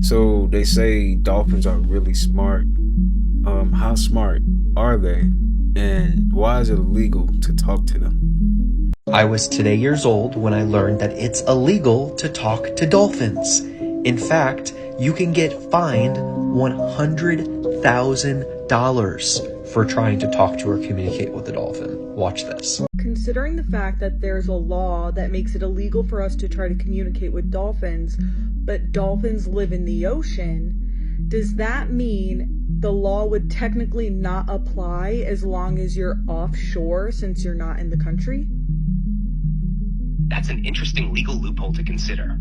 So they say dolphins are really smart. How smart are they? And why is it illegal to talk to them? I was today years old when I learned that it's illegal to talk to dolphins. In fact, you can get fined $100,000 for trying to talk to or communicate with a dolphin. Watch this. Considering the fact that there's a law that makes it illegal for us to try to communicate with dolphins, but dolphins live in the ocean, does that mean the law would technically not apply as long as you're offshore since you're not in the country? That's an interesting legal loophole to consider.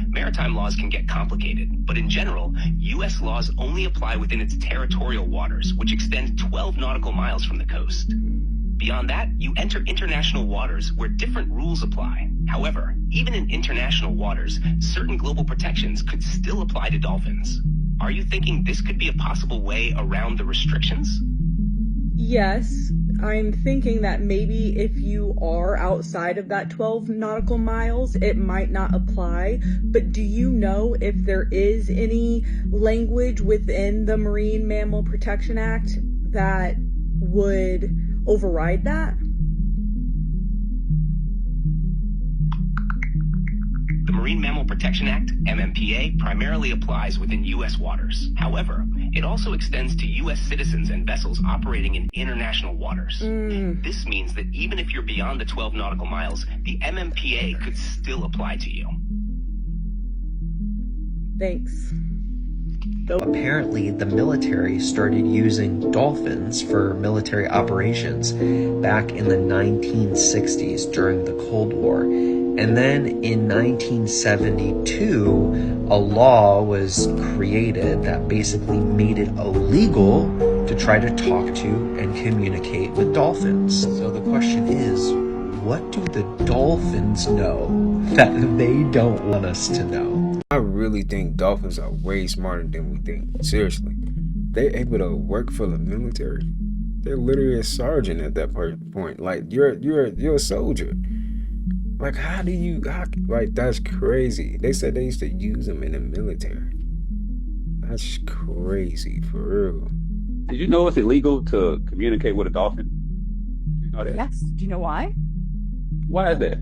Maritime laws can get complicated, but in general, U.S. laws only apply within its territorial waters, which extend 12 nautical miles from the coast. Beyond that, you enter international waters where different rules apply. However, even in international waters, certain global protections could still apply to dolphins. Are you thinking this could be a possible way around the restrictions? Yes, I'm thinking that maybe if you are outside of that 12 nautical miles, it might not apply. But do you know if there is any language within the Marine Mammal Protection Act that would override that? The Marine Mammal Protection Act, MMPA, primarily applies within U.S. waters. However, it also extends to U.S. citizens and vessels operating in international waters. This means that even if you're beyond the 12 nautical miles, the MMPA could still apply to you. Thanks. Apparently, the military started using dolphins for military operations back in the 1960s during the Cold War. And then in 1972, a law was created that basically made it illegal to try to talk to and communicate with dolphins. So the question is, what do the dolphins know that they don't want us to know? I really think dolphins are way smarter than we think. Seriously. They're able to work for the military. They're literally a sergeant at that point. Like, you're a soldier. Like, that's crazy. They said they used to use them in the military. That's crazy, for real. Did you know it's illegal to communicate with a dolphin? You know that? Yes. Do you know why? Why is that?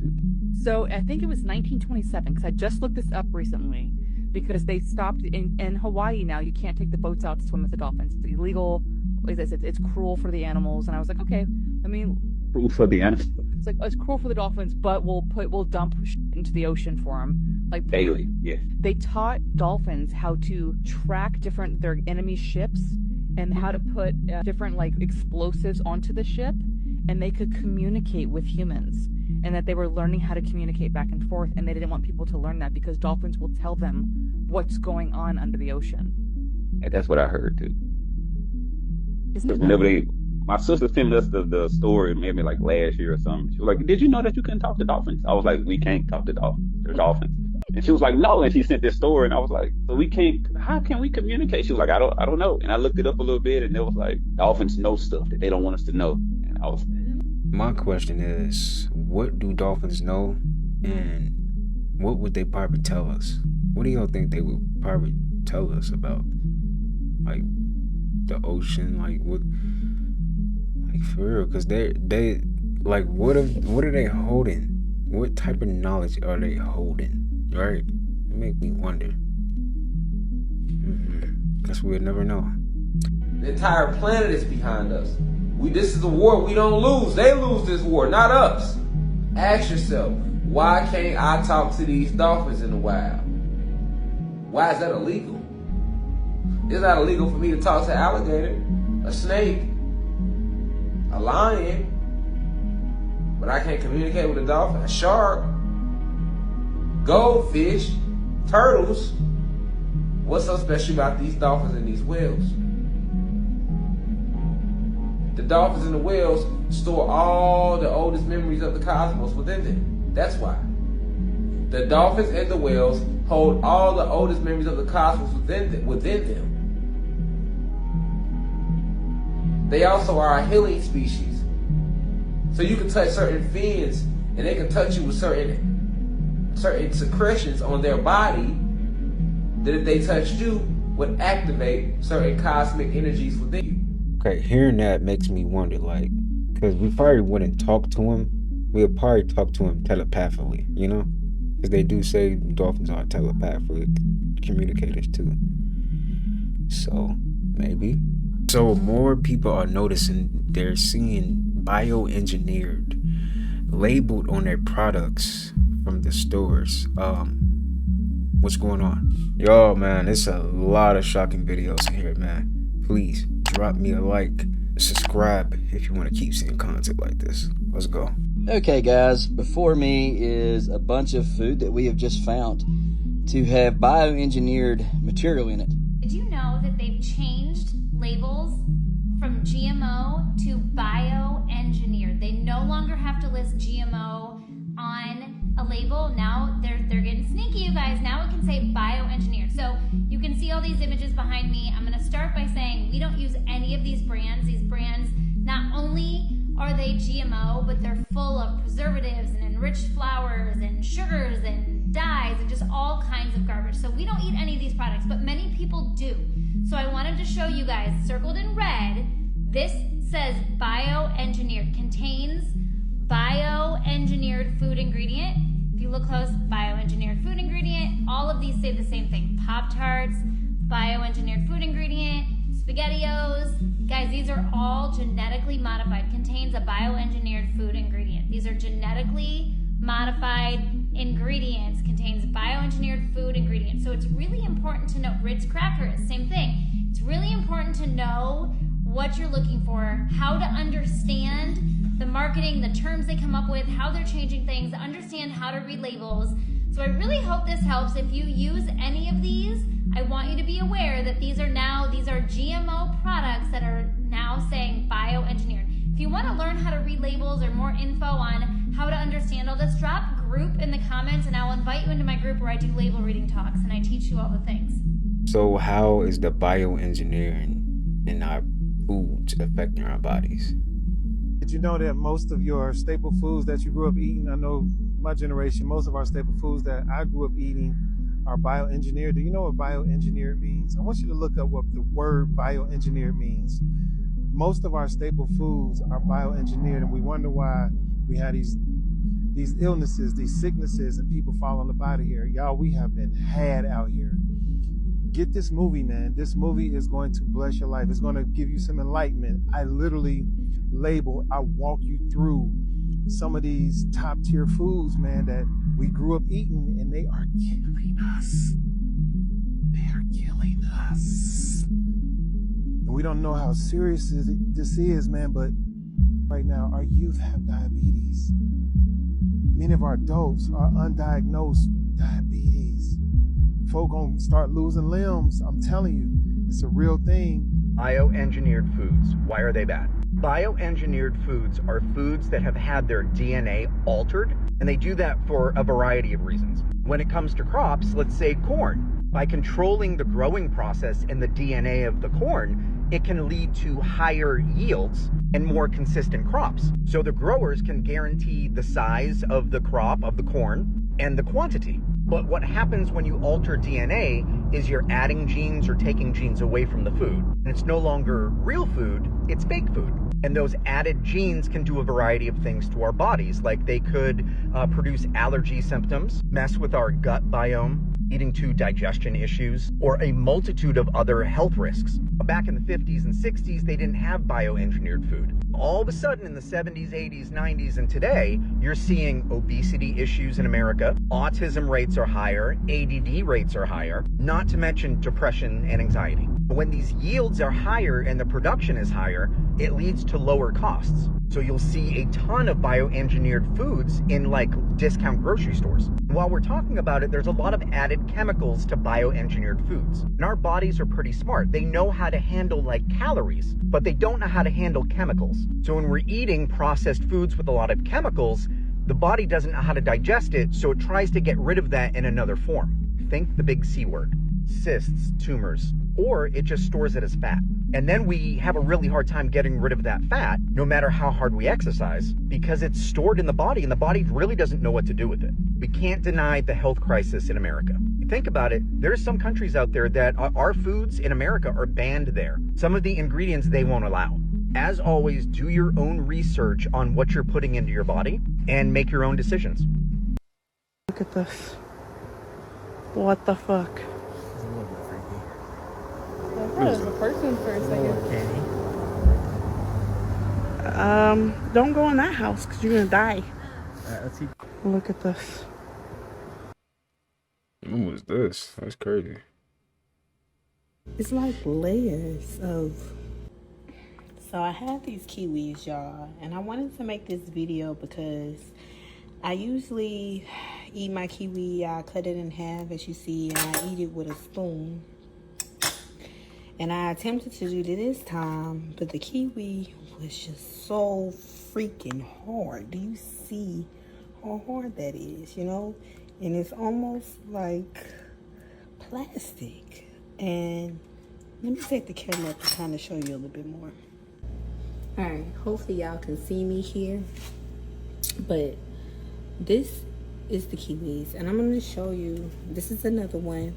So I think it was 1927, because I just looked this up recently, because they stopped in Hawaii now. You can't take the boats out to swim with the dolphins. It's illegal. It's cruel for the animals. And I was like, okay, I mean... Cruel for the animals? It's like, it's cruel for the dolphins, but we'll dump into the ocean for them. Like daily, yes. They taught dolphins how to track their enemy ships and how to put different explosives onto the ship, and they could communicate with humans, and that they were learning how to communicate back and forth, and they didn't want people to learn that because dolphins will tell them what's going on under the ocean. And that's what I heard too. Isn't it? Whenever my sister sent us the story maybe like last year or something. She was like, "Did you know that you couldn't talk to dolphins?" I was like, "We can't talk to dolphins. They're dolphins." And she was like, "No." And she sent this story, and I was like, "So we can't? How can we communicate?" She was like, "I don't know." And I looked it up a little bit, and it was like, dolphins know stuff that they don't want us to know. And I was. My question is, what do dolphins know, and what would they probably tell us? What do y'all think they would probably tell us about, like, the ocean, like what? For real, because they like, what are they holding? What type of knowledge are they holding? Right? It make me wonder. Guess we'll never know. The entire planet is behind us. This is a war we don't lose. They lose this war, not us. Ask yourself, why can't I talk to these dolphins in the wild? Why is that illegal? It's not illegal for me to talk to an alligator, a snake, a lion, but I can't communicate with a dolphin, a shark, goldfish, turtles. What's so special about these dolphins and these whales? The dolphins and the whales store all the oldest memories of the cosmos within them. That's why. The dolphins and the whales hold all the oldest memories of the cosmos within them. They also are a healing species. So you can touch certain fins and they can touch you with certain secretions on their body that if they touched you, would activate certain cosmic energies within you. Okay, hearing that makes me wonder, like, because we probably wouldn't talk to him. We'll probably talk to him telepathically, you know? Because they do say dolphins are telepathic communicators too. So, maybe. So, more people are noticing they're seeing bioengineered labeled on their products from the stores. What's going on? Yo, man, it's a lot of shocking videos in here, man. Please drop me a like, subscribe if you want to keep seeing content like this. Let's go. Okay, guys, before me is a bunch of food that we have just found to have bioengineered material in it. Did you know that they've changed labels from GMO to bioengineered? They no longer have to list GMO on a label. Now they're getting sneaky, you guys. Now it can say bioengineered. So you can see all these images behind me. I'm going to start by saying we don't use any of these brands. These brands, not only are they GMO, but they're full of preservatives and enriched flours and sugars and dyes and just all kinds of garbage. So we don't eat any of these products, but many people do. So I wanted to show you guys, circled in red, this says bioengineered, contains bioengineered food ingredient. If you look close, bioengineered food ingredient, all of these say the same thing. Pop-Tarts, bioengineered food ingredient, SpaghettiOs. Guys, these are all genetically modified, contains a bioengineered food ingredient. These are genetically modified ingredients, contains bioengineered food ingredients. So it's really important to know. Ritz crackers, same thing. It's really important to know what you're looking for, how to understand the marketing, the terms they come up with, how they're changing things, understand how to read labels. So I really hope this helps. If you use any of these, I want you to be aware that these are GMO products that are now saying bioengineered. If you want to learn how to read labels or more info on how to understand all this, drop group in the comments and I'll invite you into my group where I do label reading talks and I teach you all the things. So how is the bioengineering in our foods affecting our bodies? Did you know that most of your staple foods that you grew up eating, I know my generation, most of our staple foods that I grew up eating are bioengineered? Do you know what bioengineered means? I want you to look up what the word bioengineered means. Most of our staple foods are bioengineered, and we wonder why we have these illnesses, these sicknesses, and people falling up out of here. Y'all, we have been had out here. Get this movie, man. This movie is going to bless your life. It's going to give you some enlightenment. I literally I walk you through some of these top tier foods, man, that we grew up eating, and they are killing us. They are killing us. And we don't know how serious this is, man, but right now our youth have diabetes. Many of our adults are undiagnosed diabetes. Folk gonna start losing limbs. I'm telling you, it's a real thing. Bioengineered foods, why are they bad? Bioengineered foods are foods that have had their DNA altered, and they do that for a variety of reasons. When it comes to crops, let's say corn, by controlling the growing process in the DNA of the corn, it can lead to higher yields and more consistent crops. So the growers can guarantee the size of the crop of the corn and the quantity. But what happens when you alter DNA is you're adding genes or taking genes away from the food. And it's no longer real food, it's fake food. And those added genes can do a variety of things to our bodies, like they could produce allergy symptoms, mess with our gut biome, leading to digestion issues, or a multitude of other health risks. Back in the 50s and 60s, they didn't have bioengineered food. All of a sudden in the 70s, 80s, 90s, and today, you're seeing obesity issues in America, autism rates are higher, ADD rates are higher, not to mention depression and anxiety. When these yields are higher and the production is higher, it leads to lower costs. So you'll see a ton of bioengineered foods in like discount grocery stores. While we're talking about it, there's a lot of added chemicals to bioengineered foods. And our bodies are pretty smart. They know how to handle like calories, but they don't know how to handle chemicals. So when we're eating processed foods with a lot of chemicals, the body doesn't know how to digest it, so it tries to get rid of that in another form. Think the big C word. Cysts, tumors, or it just stores it as fat. And then we have a really hard time getting rid of that fat, no matter how hard we exercise, because it's stored in the body and the body really doesn't know what to do with it. We can't deny the health crisis in America. Think about it. There's some countries out there that our foods in America are banned there. Some of the ingredients they won't allow. As always, do your own research on what you're putting into your body and make your own decisions. Look at this. What the fuck? It's a little bit freaky. I thought it was a person for a second. Okay. Don't go in that house because you're gonna die. Let's see. Look at this. What was this? That's crazy. It's like layers of... So I have these kiwis, y'all, and I wanted to make this video because I usually eat my kiwi, I cut it in half as you see, and I eat it with a spoon. And I attempted to do it this time, but the kiwi was just so freaking hard. Do you see how hard that is, you know? And it's almost like plastic. And let me take the camera up to kind of show you a little bit more. All right, hopefully y'all can see me here. But this is the kiwis, and I'm going to show you. This is another one.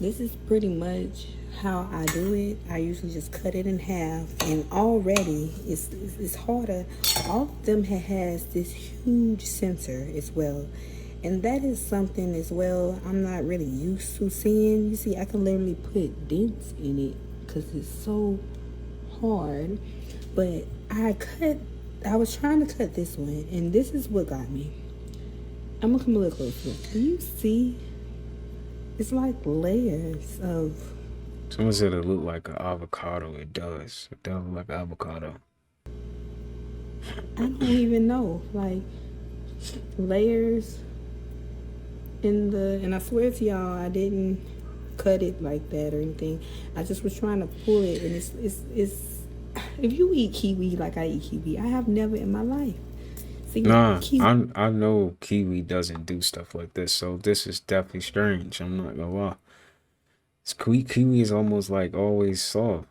This is pretty much how I do it. I usually just cut it in half, and already it's harder. All of them has this huge sensor as well, and that is something as well I'm not really used to seeing. You see, I can literally put dents in it because it's so hard. But I was trying to cut this one, and this is what got me. I'm gonna come a little closer. Do you see? It's like layers of... Someone said it looked like an avocado. It does. It does look like an avocado. I don't even know. Like, layers in the... And I swear to y'all, I didn't cut it like that or anything. I just was trying to pull it, and it's if you eat kiwi like I eat kiwi, I have never in my life. Nah, I know kiwi doesn't do stuff like this, so this is definitely strange. I'm not gonna lie. Kiwi is almost like always soft.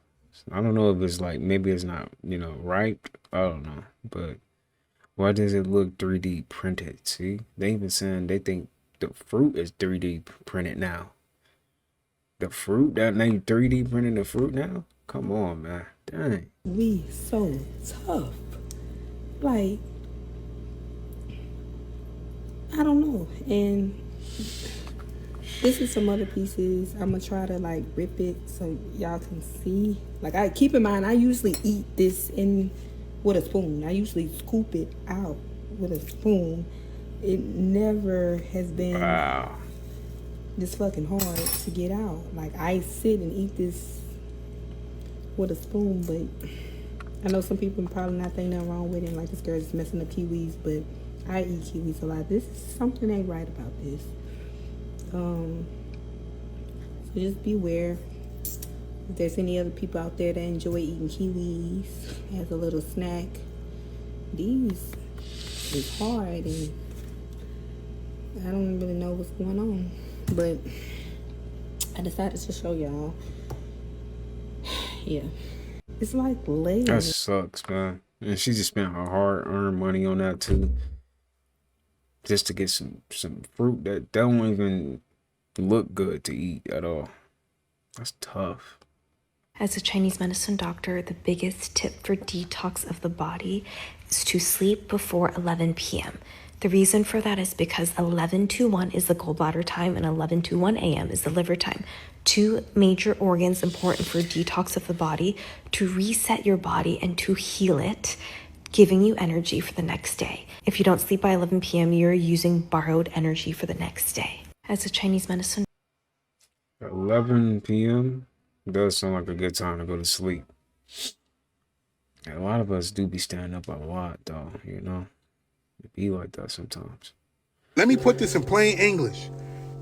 I don't know if it's like, maybe it's not, you know, ripe. I don't know, but why does it look 3D printed? See, they even saying they think the fruit is 3D printed now. The fruit that now you 3D printing the fruit now? Come on, man. Dang. We so tough. Like, I don't know. And this is some other pieces. I'm gonna try to like rip it so y'all can see. Like, I keep in mind, I usually eat this in with a spoon. I usually scoop it out with a spoon. It never has been this fucking hard to get out. Like, I sit and eat this with a spoon, but I know some people probably not think nothing wrong with it, like this girl is messing up kiwis, but I eat kiwis a lot. This is something ain't right about this. So just beware. If there's any other people out there that enjoy eating kiwis as a little snack, these is hard, and I don't really know what's going on, but I decided to show y'all. Yeah, it's like layers. That sucks, man. And she just spent her hard-earned money on that too, just to get some fruit that don't even look good to eat at all. That's tough. As a Chinese medicine doctor, the biggest tip for detox of the body is to sleep before 11 p.m. The reason for that is because 11 to 1 is the gallbladder time and 11 to 1 a.m. is the liver time. Two major organs important for detox of the body, to reset your body and to heal it, giving you energy for the next day. If you don't sleep by 11 p.m., you're using borrowed energy for the next day. As a Chinese medicine... 11 p.m. does sound like a good time to go to sleep. And a lot of us do be standing up a lot, though, you know? It be like that sometimes. Let me put this in plain English.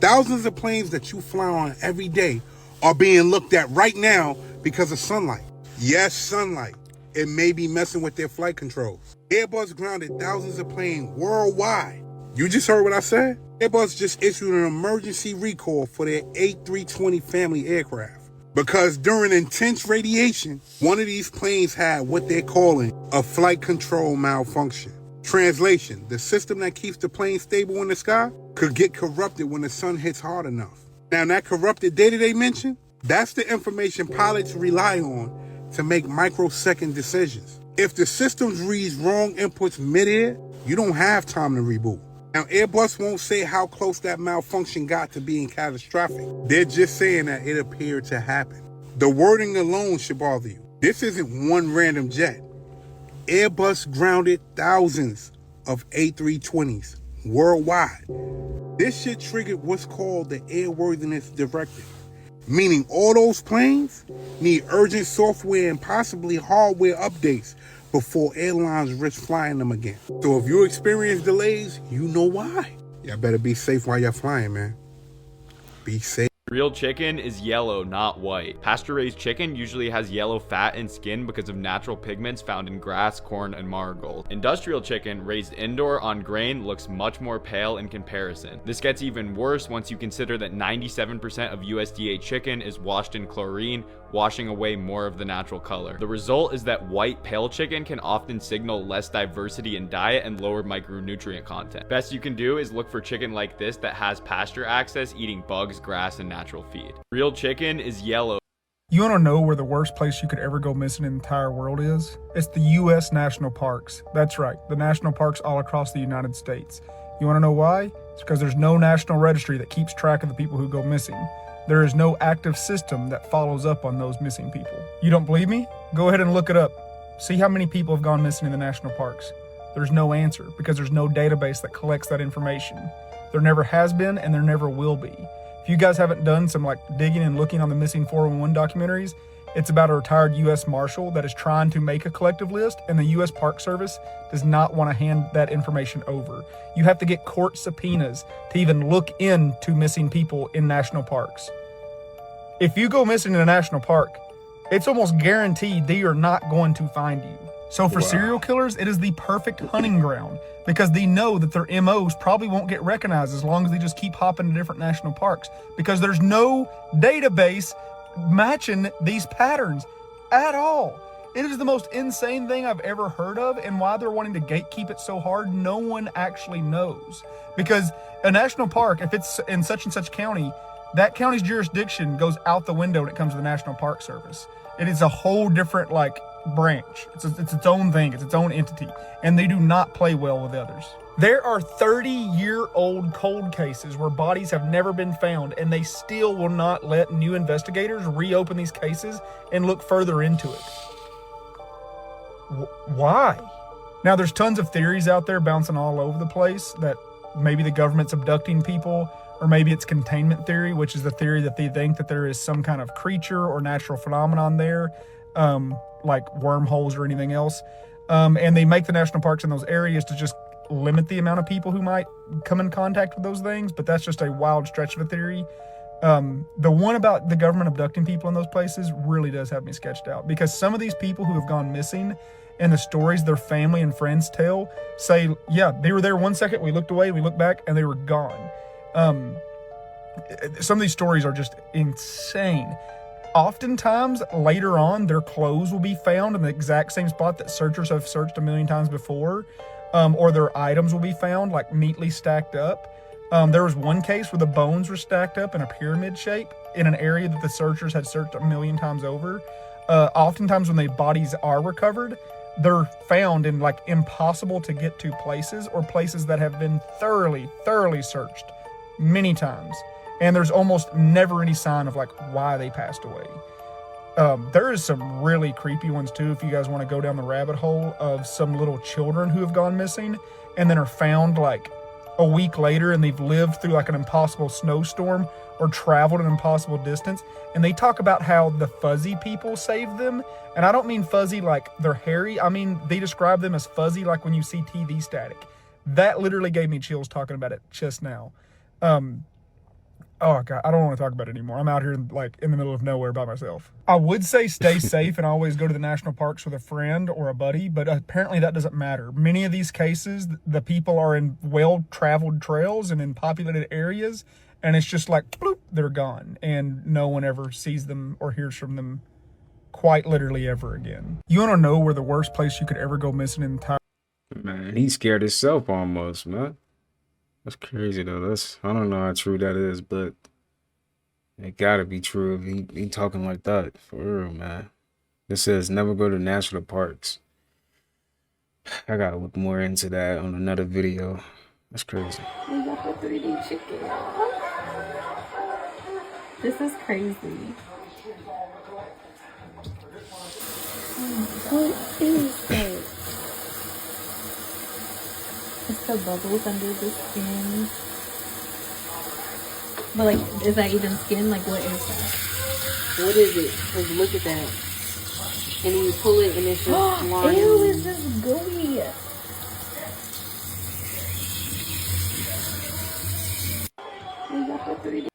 Thousands of planes that you fly on every day are being looked at right now because of sunlight. Yes, sunlight. It may be messing with their flight controls. Airbus grounded thousands of planes worldwide. You just heard what I said? Airbus just issued an emergency recall for their A320 family aircraft. Because during intense radiation, one of these planes had what they're calling a flight control malfunction. Translation, the system that keeps the plane stable in the sky could get corrupted when the sun hits hard enough. Now, that corrupted data they mentioned, that's the information pilots rely on to make microsecond decisions. If the systems reads wrong inputs mid-air, you don't have time to reboot. Now, Airbus won't say how close that malfunction got to being catastrophic. They're just saying that it appeared to happen. The wording alone should bother you. This isn't one random jet. Airbus grounded thousands of A320s worldwide. This shit triggered what's called the Airworthiness Directive, meaning all those planes need urgent software and possibly hardware updates before airlines risk flying them again. So if you experience delays, you know why. Y'all better be safe while you're flying, man. Be safe. Real chicken is yellow, not white. Pasture-raised chicken usually has yellow fat and skin because of natural pigments found in grass, corn, and marigold. Industrial chicken, raised indoor on grain, looks much more pale in comparison. This gets even worse once you consider that 97% of USDA chicken is washed in chlorine, washing away more of the natural color. The result is that white pale chicken can often signal less diversity in diet and lower micronutrient content. Best you can do is look for chicken like this that has pasture access, eating bugs, grass, and natural feed. Real chicken is yellow. You want to know where the worst place you could ever go missing in the entire world is? It's the U.S. national parks. That's right, the national parks all across the United States. You want to know why? It's because there's no national registry that keeps track of the people who go missing. There is no active system that follows up on those missing people. You don't believe me? Go ahead and look it up. See how many people have gone missing in the national parks. There's no answer because there's no database that collects that information. There never has been and there never will be. If you guys haven't done some digging and looking on the missing 411 documentaries, it's about a retired U.S. Marshal that is trying to make a collective list, and the U.S. Park Service does not want to hand that information over. You have to get court subpoenas to even look into missing people in national parks. If you go missing in a national park, it's almost guaranteed they are not going to find you. So for serial killers, it is the perfect hunting ground because they know that their MOs probably won't get recognized as long as they just keep hopping to different national parks because there's no database matching these patterns at all. It is the most insane thing I've ever heard of, and why they're wanting to gatekeep it so hard, no one actually knows. Because a national park, if it's in such and such county, that county's jurisdiction goes out the window when it comes to the National Park Service. It is a whole different branch. It's its own thing. It's its own entity, and they do not play well with others. There are 30-year-old cold cases where bodies have never been found, and they still will not let new investigators reopen these cases and look further into it. Why? Now, there's tons of theories out there bouncing all over the place that maybe the government's abducting people, or maybe it's containment theory, which is the theory that they think that there is some kind of creature or natural phenomenon there, like wormholes or anything else. And they make the national parks in those areas to just limit the amount of people who might come in contact with those things, but that's just a wild stretch of a theory. The one about the government abducting people in those places really does have me sketched out, because some of these people who have gone missing and the stories their family and friends tell say, yeah, they were there 1 second, we looked away, we looked back, and they were gone. Some of these stories are just insane. Oftentimes, later on, their clothes will be found in the exact same spot that searchers have searched a million times before, or their items will be found, neatly stacked up. There was one case where the bones were stacked up in a pyramid shape in an area that the searchers had searched a million times over. Oftentimes, when the bodies are recovered, they're found in impossible to get to places, or places that have been thoroughly searched many times. And there's almost never any sign of why they passed away. There is some really creepy ones too, if you guys want to go down the rabbit hole, of some little children who have gone missing and then are found a week later, and they've lived through an impossible snowstorm or traveled an impossible distance. And they talk about how the fuzzy people saved them. And I don't mean fuzzy like they're hairy. I mean, they describe them as fuzzy like when you see TV static. That literally gave me chills talking about it just now. Oh God, I don't want to talk about it anymore. I'm out here in the middle of nowhere by myself. I would say stay safe and always go to the national parks with a friend or a buddy, but apparently that doesn't matter. Many of these cases, the people are in well-traveled trails and in populated areas, and it's just bloop, they're gone, and no one ever sees them or hears from them quite literally ever again. You want to know where the worst place you could ever go missing in the entire... Man, he's scared himself almost, man. That's crazy though. I don't know how true that is, but It gotta be true if he talking like that. For real, man. It says never go to national parks. I gotta look more into that on another video. That's crazy. We got the 3D chicken. This is crazy. What is it? It's the bubbles under the skin. But like, is that even skin? Like, what is that? What is it? Like, look at that. And then you pull it and it's just slimy. Ew, it's just gooey. We got the 3D.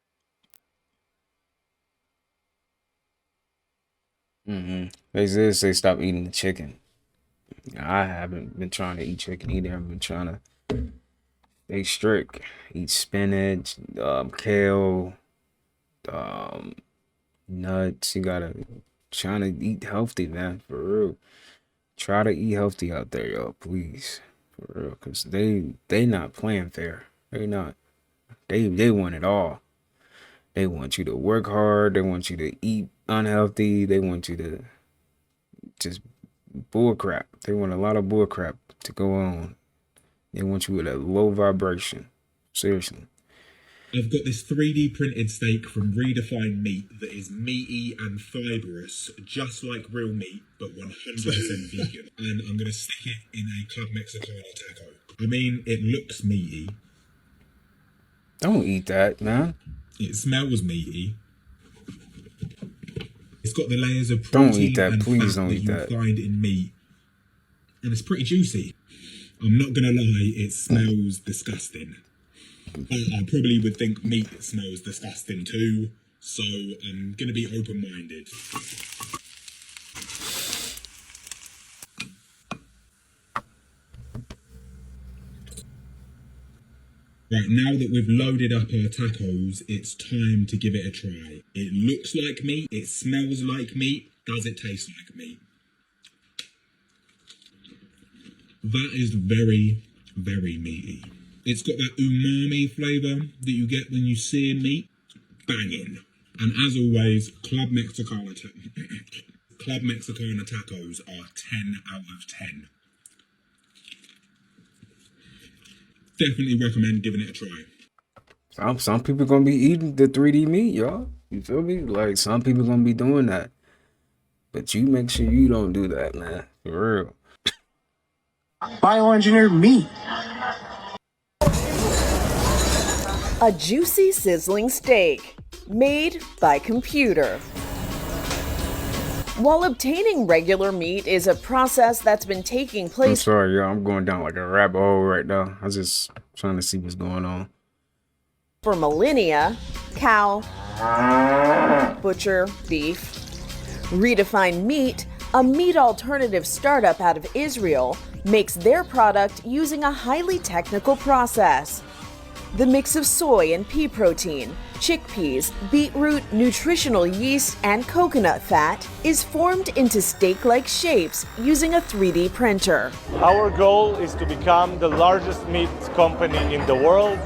They did say stop eating the chicken. I haven't been trying to eat chicken either. I've been trying to stay strict. Eat spinach, kale, nuts. You gotta trying to eat healthy, man. For real. Try to eat healthy out there, y'all, please. For real, cause they not playing fair. They not. They want it all. They want you to work hard. They want you to eat unhealthy. They want you to just bull crap. They want a lot of bull crap to go on. They want you with a low vibration. Seriously. I've got this 3D printed steak from Redefined Meat that is meaty and fibrous, just like real meat, but 100% vegan. And I'm going to stick it in a Club Mexicana taco. I mean, it looks meaty. Don't eat that, man. It smells meaty. It's got the layers of protein don't eat that. and Please fat don't that eat you that. find in meat. And it's pretty juicy. I'm not going to lie, it smells disgusting. I probably would think meat smells disgusting too, so I'm going to be open-minded. Right, now that we've loaded up our tacos, it's time to give it a try. It looks like meat, it smells like meat, does it taste like meat? That is very, very meaty. It's got that umami flavour that you get when you sear meat. Banging. And as always, Club Mexicana tacos are 10 out of 10. Definitely recommend giving it a try. Some people gonna be eating the 3D meat, y'all. You feel me? Like, some people gonna be doing that. But you make sure you don't do that, man. For real. Bioengineered meat. A juicy, sizzling steak made by computer. While obtaining regular meat is a process that's been taking I'm place sorry, y'all. I'm going down like a rabbit hole right now. I'm just trying to see what's going on. for millennia, cow, butcher, beef. Redefined Meat, a meat alternative startup out of Israel, makes their product using a highly technical process. The mix of soy and pea protein, chickpeas, beetroot, nutritional yeast, and coconut fat is formed into steak-like shapes using a 3D printer. Our goal is to become the largest meat company in the world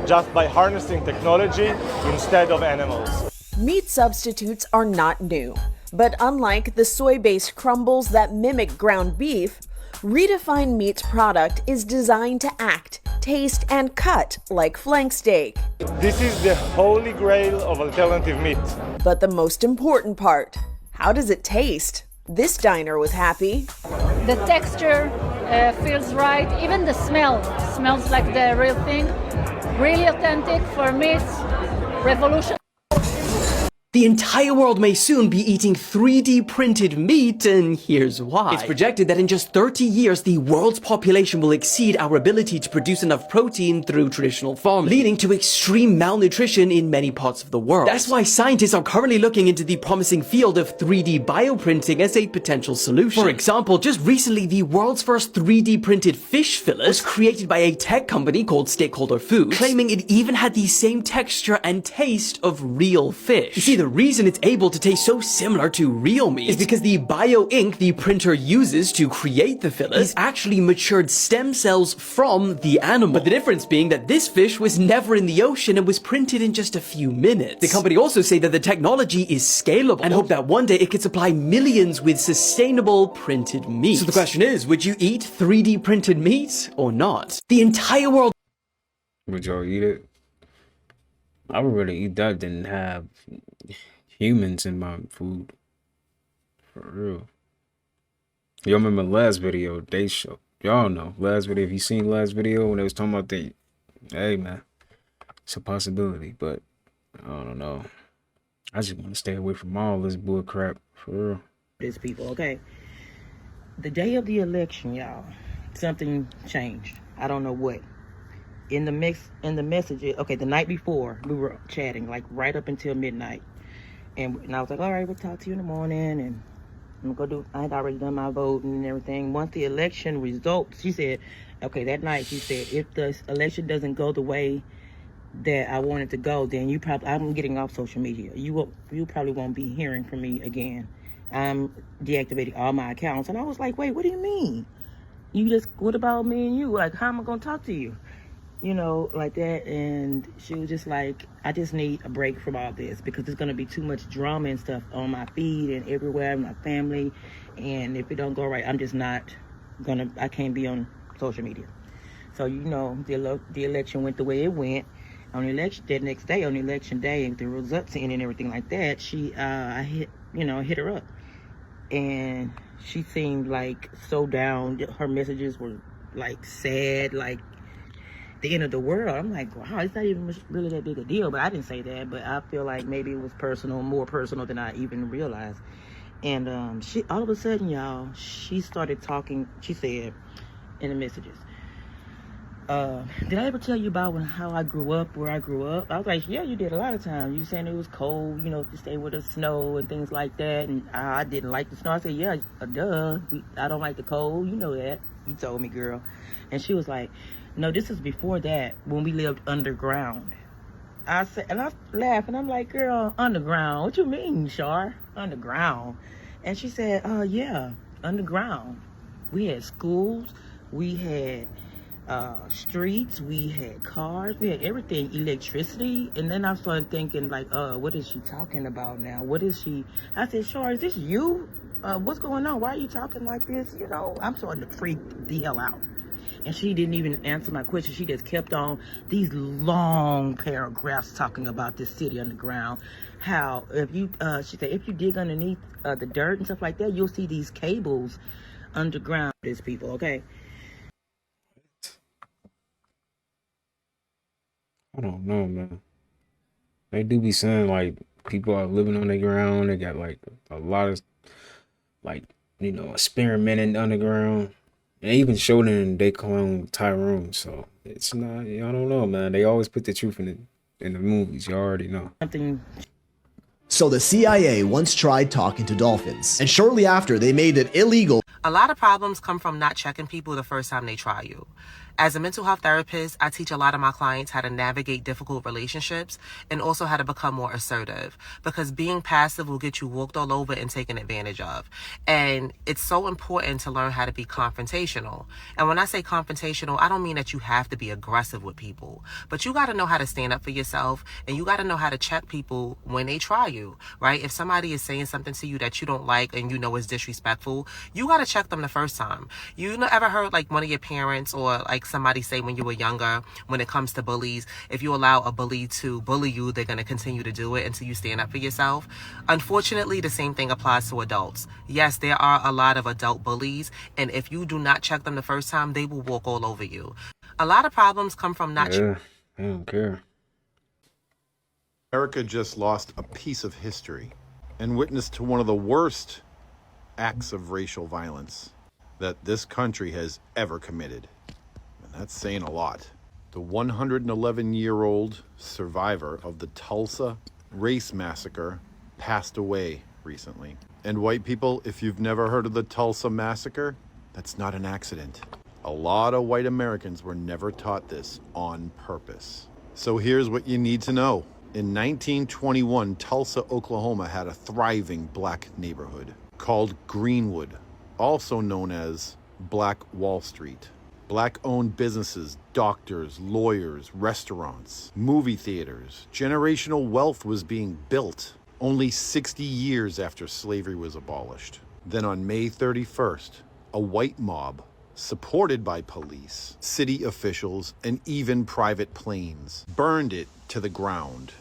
just by harnessing technology instead of animals. Meat substitutes are not new, but unlike the soy-based crumbles that mimic ground beef, Redefined Meat's product is designed to act, taste, and cut like flank steak. This is the holy grail of alternative meat. But the most important part, how does it taste? This diner was happy. The texture feels right, even the smell smells like the real thing. Really authentic for meat, revolution. The entire world may soon be eating 3D printed meat, and here's why. It's projected that in just 30 years, the world's population will exceed our ability to produce enough protein through traditional farming, leading to extreme malnutrition in many parts of the world. That's why scientists are currently looking into the promising field of 3D bioprinting as a potential solution. For example, just recently, the world's first 3D printed fish fillet was created by a tech company called Stakeholder Foods, claiming it even had the same texture and taste of real fish. You see, the reason it's able to taste so similar to real meat is because the bio ink the printer uses to create the fillers is actually matured stem cells from the animal. But the difference being that this fish was never in the ocean and was printed in just a few minutes. The company also say that the technology is scalable and hope that one day it could supply millions with sustainable printed meat. So the question is, would you eat 3D printed meat or not? The entire world. Would y'all eat it? I would rather eat that than have humans in my food. For real. Y'all remember last video they showed? Y'all know last video. If you seen last video when they was talking about the, hey man, it's a possibility, but I don't know. I just want to stay away from all this bull crap. For real. These people, okay. The day of the election, y'all, something changed. I don't know what. In the message, okay, the night before, we were chatting, like, right up until midnight. And I was like, all right, we'll talk to you in the morning, and I'm gonna go I had already done my vote and everything. Once the election results, she said, okay, that night, she said, if the election doesn't go the way that I want it to go, then I'm getting off social media. You probably won't be hearing from me again. I'm deactivating all my accounts. And I was like, wait, what do you mean? What about me and you? Like, how am I gonna talk to you? You know, like that. And she was just like, I just need a break from all this because there's gonna be too much drama and stuff on my feed and everywhere, my family. And if it don't go right, I'm just not I can't be on social media. So, you know, the election went the way it went. On that next day, on election day, and the results in and everything like that, I hit her up. And she seemed like so down. Her messages were like sad, like the end of the world. I'm like, wow, it's not even really that big a deal. But I didn't say that. But I feel like maybe it was more personal than I even realized. And she, all of a sudden, y'all, she started talking. She said in the messages, did I ever tell you about how I grew up, where I grew up? I was like, yeah, you did a lot of times. You saying it was cold, you know, to stay with the snow and things like that. And I didn't like the snow. I said, yeah, duh. I don't like the cold. You know that. You told me, girl. And she was like, no, this is before that, when we lived underground. I said, and I laughed, and I'm like, girl, underground? What you mean, Shar? Underground? And she said, yeah, underground. We had schools. We had streets, we had cars, we had everything, electricity. And then I started thinking, like, what is she talking about now? What is she? I said, Shar, is this you? What's going on? Why are you talking like this? You know, I'm starting to freak the hell out. And she didn't even answer my question. She just kept on these long paragraphs talking about this city underground. How she said, if you dig underneath the dirt and stuff like that, you'll see these cables underground. These people, okay? I don't know, man. They do be saying like people are living on the ground. They got like a lot of like, you know, experimenting underground. And they even showed it in They Clone Tyrone. So it's not, I don't know, man. They always put the truth in the movies. You already know. So the CIA once tried talking to dolphins, and shortly after they made it illegal. A lot of problems come from not checking people the first time they try you. As a mental health therapist, I teach a lot of my clients how to navigate difficult relationships and also how to become more assertive, because being passive will get you walked all over and taken advantage of. And it's so important to learn how to be confrontational. And when I say confrontational, I don't mean that you have to be aggressive with people, but you got to know how to stand up for yourself, and you got to know how to check people when they try you, right? If somebody is saying something to you that you don't like and you know is disrespectful, you got to check them the first time. You ever heard like one of your parents or like somebody say when you were younger, when it comes to bullies, if you allow a bully to bully you, they're going to continue to do it until you stand up for yourself? Unfortunately, the same thing applies to adults. Yes, there are a lot of adult bullies, and if you do not check them the first time, they will walk all over you. A lot of problems come from not... Yeah, I don't care. America just lost a piece of history and witnessed to one of the worst acts of racial violence that this country has ever committed. And that's saying a lot. The 111-year-old survivor of the Tulsa race massacre passed away recently. And white people, if you've never heard of the Tulsa massacre, that's not an accident. A lot of white Americans were never taught this on purpose. So here's what you need to know. In 1921, Tulsa, Oklahoma had a thriving black neighborhood called Greenwood, also known as Black Wall Street. Black-owned businesses, doctors, lawyers, restaurants, movie theaters. Generational wealth was being built only 60 years after slavery was abolished. Then on May 31st, a white mob, supported by police, city officials, and even private planes, burned it to the ground.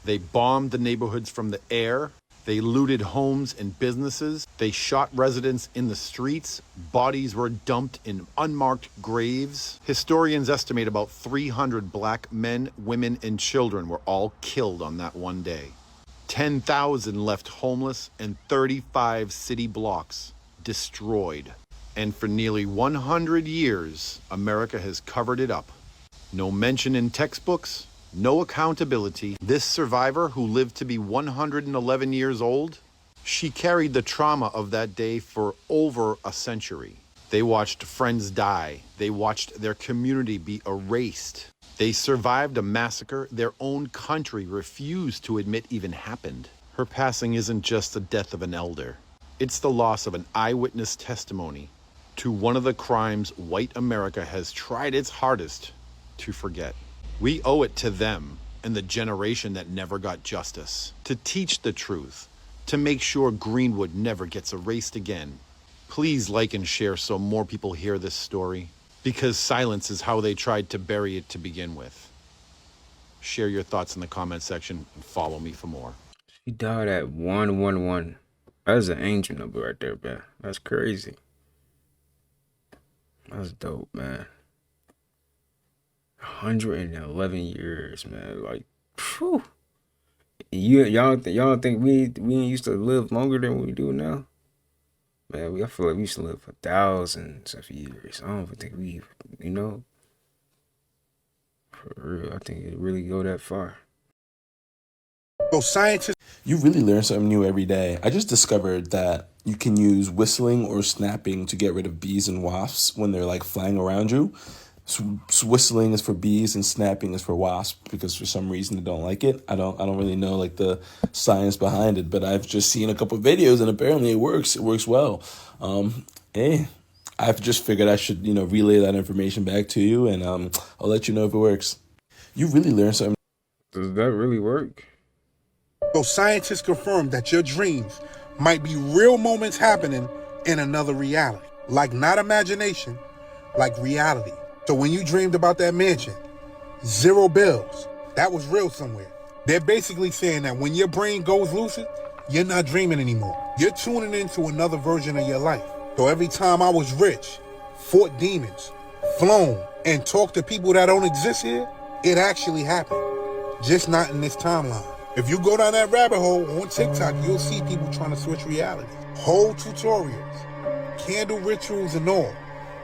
They bombed the neighborhoods from the air. They looted homes and businesses. They shot residents in the streets. Bodies were dumped in unmarked graves. Historians estimate about 300 black men, women, and children were all killed on that one day. 10,000 left homeless and 35 city blocks destroyed. And for nearly 100 years, America has covered it up. No mention in textbooks, no accountability. This survivor, who lived to be 111 years old, she carried the trauma of that day for over a century. They watched friends die. They watched their community be erased. They survived a massacre their own country refused to admit even happened. Her passing isn't just the death of an elder. It's the loss of an eyewitness testimony to one of the crimes white America has tried its hardest to forget. We owe it to them and the generation that never got justice to teach the truth, to make sure Greenwood never gets erased again. Please like and share so more people hear this story, because silence is how they tried to bury it to begin with. Share your thoughts in the comment section and follow me for more. She died at 111. That's an angel number right there, man. That's crazy. That's dope, man. 111 years, man. Like, phew. Y'all think we ain't used to live longer than we do now? Man, I feel like we used to live for thousands of years. I don't think we, for real. I think it really go that far. So scientists, you really learn something new every day. I just discovered that you can use whistling or snapping to get rid of bees and wasps when they're like flying around you. So whistling is for bees and snapping is for wasps, because for some reason they don't like it. I don't really know like the science behind it, but I've just seen a couple of videos and apparently it works. It works well. Hey, I've just figured I should, relay that information back to you, and I'll let you know if it works. You really learn something. Does that really work? So scientists confirm that your dreams might be real moments happening in another reality. Like not imagination, like reality. So when you dreamed about that mansion, 0 bills, that was real somewhere. They're basically saying that when your brain goes lucid, you're not dreaming anymore. You're tuning into another version of your life. So every time I was rich, fought demons, flown, and talked to people that don't exist here, it actually happened. Just not in this timeline. If you go down that rabbit hole on TikTok, you'll see people trying to switch realities. Whole tutorials, candle rituals and all.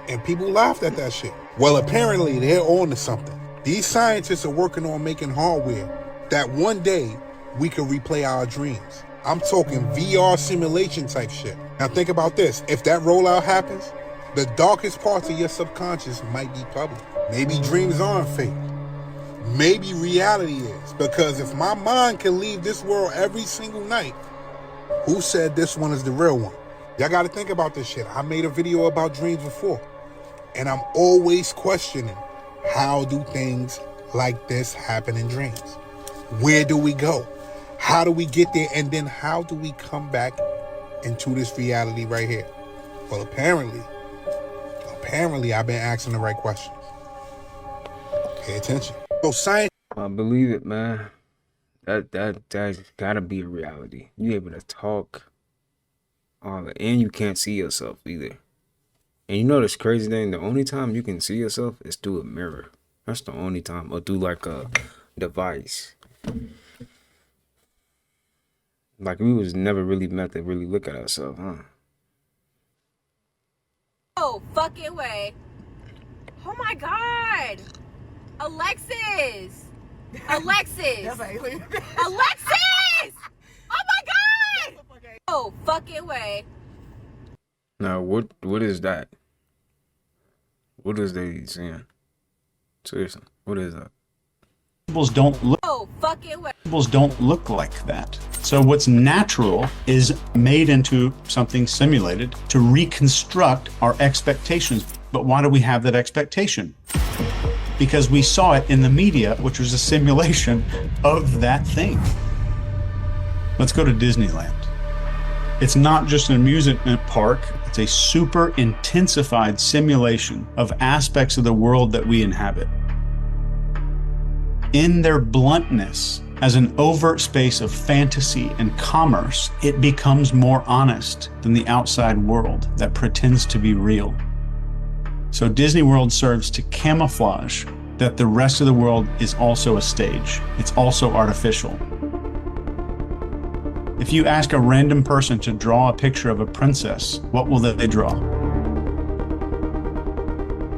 And people laughed at that shit. Well, apparently they're on to something. These scientists are working on making hardware that one day we can replay our dreams. I'm talking VR simulation type shit. Now think about this. If that rollout happens, the darkest parts of your subconscious might be public. Maybe dreams aren't fake. Maybe reality is. Because if my mind can leave this world every single night, who said this one is the real one? Y'all gotta think about this shit. I made a video about dreams before. And I'm always questioning, how do things like this happen in dreams? Where do we go? How do we get there? And then how do we come back into this reality right here? Well, apparently I've been asking the right questions. Pay attention. So science. I believe it, man. That's gotta be a reality. You able to talk, and you can't see yourself either. And you know this crazy thing, the only time you can see yourself is through a mirror. That's the only time. Or through like a device. Like we was never really meant to really look at ourselves, huh? Oh, fucking way. Oh my God. Alexis. Alexis. That's alien. Alexis! Oh my God! Oh, fucking way. Now, what is that? What is they saying? Seriously, what is that? vegetables don't look like that. So what's natural is made into something simulated to reconstruct our expectations. But why do we have that expectation? Because we saw it in the media, which was a simulation of that thing. Let's go to Disneyland. It's not just an amusement park, it's a super intensified simulation of aspects of the world that we inhabit. In their bluntness, as an overt space of fantasy and commerce, it becomes more honest than the outside world that pretends to be real. So Disney World serves to camouflage that the rest of the world is also a stage. It's also artificial. If you ask a random person to draw a picture of a princess, what will they draw?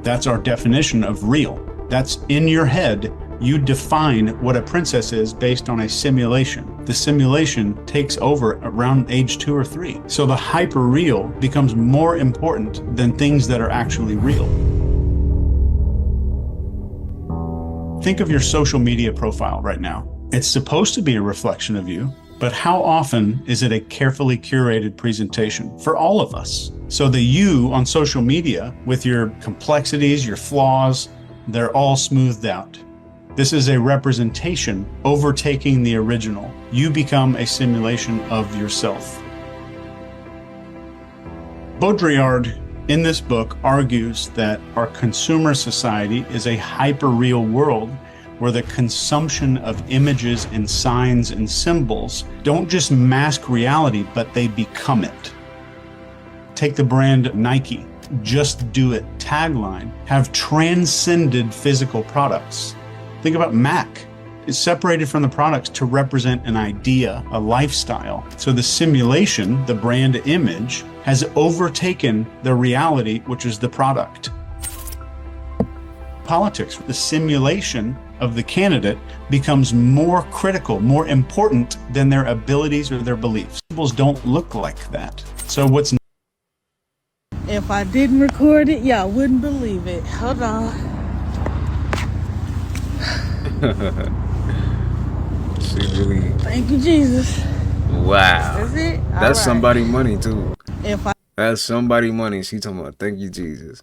That's our definition of real. That's in your head. You define what a princess is based on a simulation. The simulation takes over around age 2 or 3. So the hyper-real becomes more important than things that are actually real. Think of your social media profile right now. It's supposed to be a reflection of you, but how often is it a carefully curated presentation for all of us? So the you on social media, with your complexities, your flaws, they're all smoothed out. This is a representation overtaking the original. You become a simulation of yourself. Baudrillard, in this book, argues that our consumer society is a hyper-real world where the consumption of images and signs and symbols don't just mask reality, but they become it. Take the brand Nike. Just do it tagline have transcended physical products. Think about Mac. It's separated from the products to represent an idea, a lifestyle. So the simulation, the brand image, has overtaken the reality, which is the product. Politics, the simulation of the candidate becomes more critical, more important than their abilities or their beliefs. People don't look like that. So what's If I didn't record it, y'all wouldn't believe it. Hold on. She really. Thank you, Jesus. Wow. That's it? All That's right. somebody money too. If I That's somebody money. She talking about thank you, Jesus.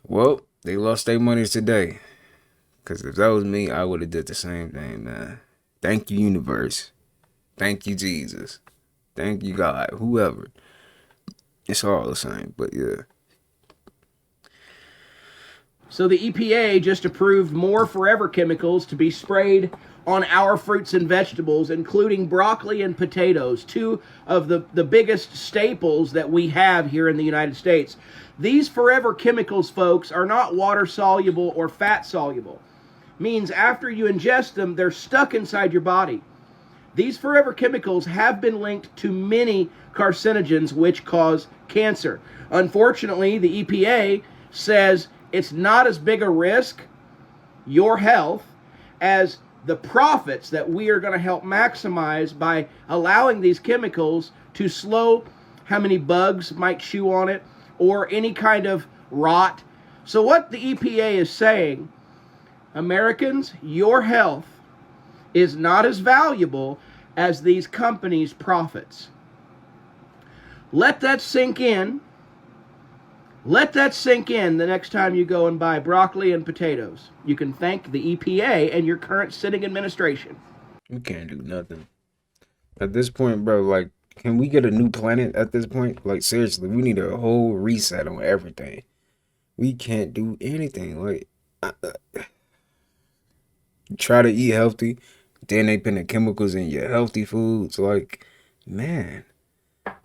Well, they lost their money today. Cause if that was me, I would have did the same thing, man. Thank you, universe. Thank you, Jesus. Thank you, God. Whoever. It's all the same, but yeah. So the EPA just approved more forever chemicals to be sprayed on our fruits and vegetables, including broccoli and potatoes, two of the biggest staples that we have here in the United States. These forever chemicals, folks, are not water soluble or fat soluble. Means after you ingest them, they're stuck inside your body. These forever chemicals have been linked to many carcinogens which cause cancer. Unfortunately, the EPA says it's not as big a risk, your health, as the profits that we are going to help maximize by allowing these chemicals to slow how many bugs might chew on it or any kind of rot. So what the EPA is saying, Americans, your health is not as valuable as these companies' profits. Let that sink in. Let that sink in the next time you go and buy broccoli and potatoes. You can thank the EPA and your current sitting administration. We can't do nothing. At this point, bro, like, can we get a new planet at this point? Like, seriously, we need a whole reset on everything. We can't do anything. Like, try to eat healthy, then they put the chemicals in your healthy foods. Like, man.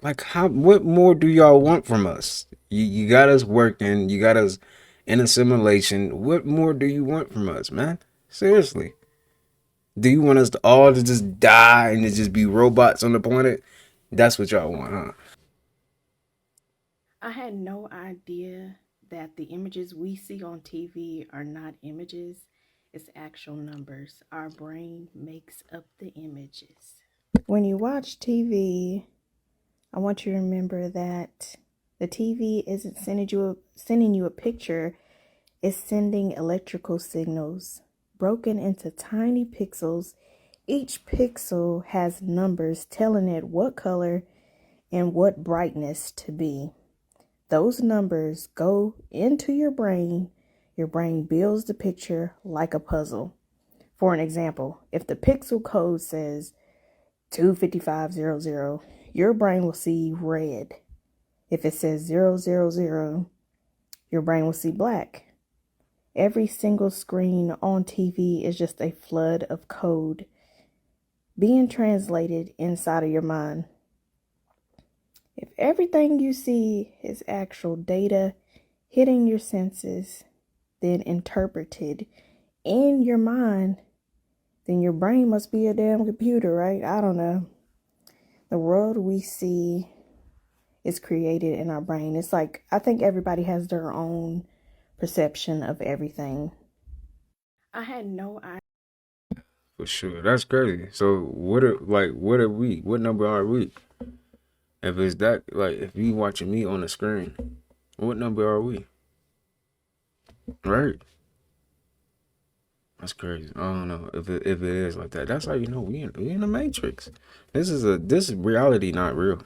Like, what more do y'all want from us? You got us working. You got us in a simulation. What more do you want from us, man? Seriously. Do you want us to all to just die and to just be robots on the planet? That's what y'all want, huh? I had no idea that the images we see on TV are not images. It's actual numbers. Our brain makes up the images. When you watch TV, I want you to remember that the TV isn't sending you a picture. It's sending electrical signals broken into tiny pixels. Each pixel has numbers telling it what color and what brightness to be. Those numbers go into your brain. Your brain builds the picture like a puzzle. For an example, if the pixel code says 25500, your brain will see red. If it says 000, your brain will see black. Every single screen on TV is just a flood of code being translated inside of your mind. If everything you see is actual data hitting your senses, then interpreted in your mind, then your brain must be a damn computer, right? I don't know. The world we see is created in our brain. It's like, I think everybody has their own perception of everything. I had no idea. For sure. That's crazy. So what are we? What number are we? If it's that, like, if you watching me on the screen, what number are we? Right? That's crazy. I don't know if it is like that. That's how you know we in the Matrix. This is reality, not real.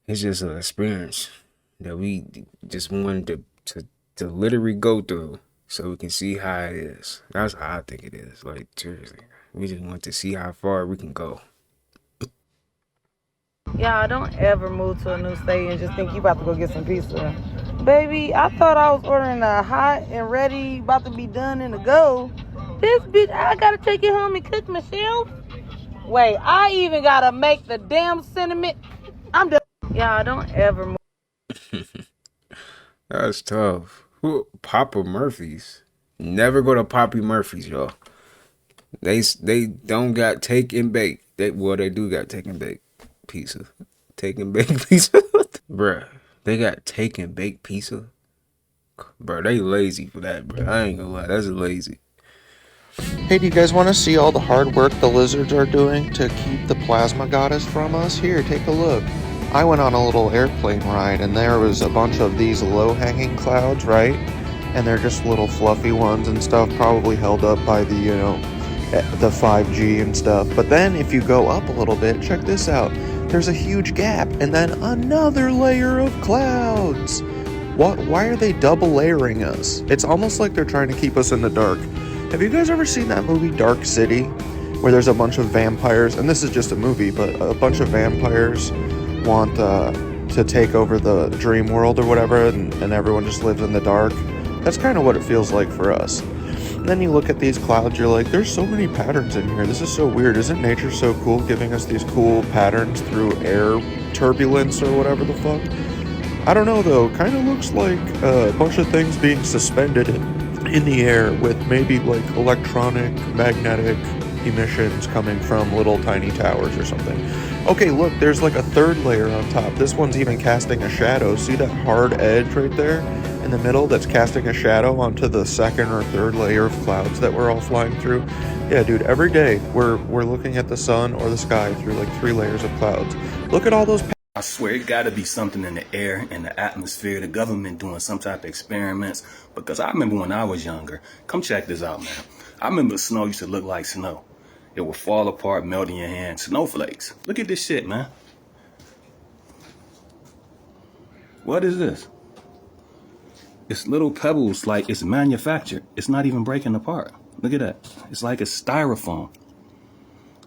It's just an experience that we just wanted to literally go through so we can see how it is. That's how I think it is. Like, seriously, we just want to see how far we can go. Y'all, don't ever move to a new state and just think you about to go get some pizza. Baby, I thought I was ordering a hot and ready, about to be done and to go. This bitch, I gotta take it home and cook myself. Wait, I even gotta make the damn cinnamon. I'm done. Y'all, don't ever move. That's tough. Papa Murphy's. Never go to Poppy Murphy's, y'all. They don't got take and bake. They do got take and bake pizza. Take and bake pizza. Bruh, they got take and bake pizza. Bruh, they lazy for that, bruh. I ain't gonna lie, that's lazy. Hey, do you guys want to see all the hard work the lizards are doing to keep the plasma goddess from us? Here, take a look. I went on a little airplane ride, and there was a bunch of these low-hanging clouds, right? And they're just little fluffy ones and stuff, probably held up by the, you know, the 5G and stuff. But then if you go up a little bit, check this out. There's a huge gap, and then another layer of clouds. Why are they double layering us? It's almost like they're trying to keep us in the dark. Have you guys ever seen that movie Dark City, where there's a bunch of vampires, and this is just a movie, but a bunch of vampires want to take over the dream world or whatever, and everyone just lives in the dark? That's kind of what it feels like for us. And then you look at these clouds, you're like, there's so many patterns in here. This is so weird. Isn't nature so cool, giving us these cool patterns through air turbulence or whatever the fuck? I don't know, though. Kind of looks like a bunch of things being suspended in the air with maybe like electronic, magnetic emissions coming from little tiny towers or something. Okay, look, there's like a third layer on top. This one's even casting a shadow. See that hard edge right there in the middle that's casting a shadow onto the second or third layer of clouds that we're all flying through? Yeah, dude, every day we're looking at the sun or the sky through like 3 layers of clouds. Look at all those. I swear it gotta be something in the air and the atmosphere, the government doing some type of experiments, because I remember when I was younger. Come check this out, man. I remember snow used to look like snow. It would fall apart, melt in your hand. Snowflakes. Look at this shit, man. What is this? It's little pebbles, like it's manufactured. It's not even breaking apart. Look at that. It's like a styrofoam.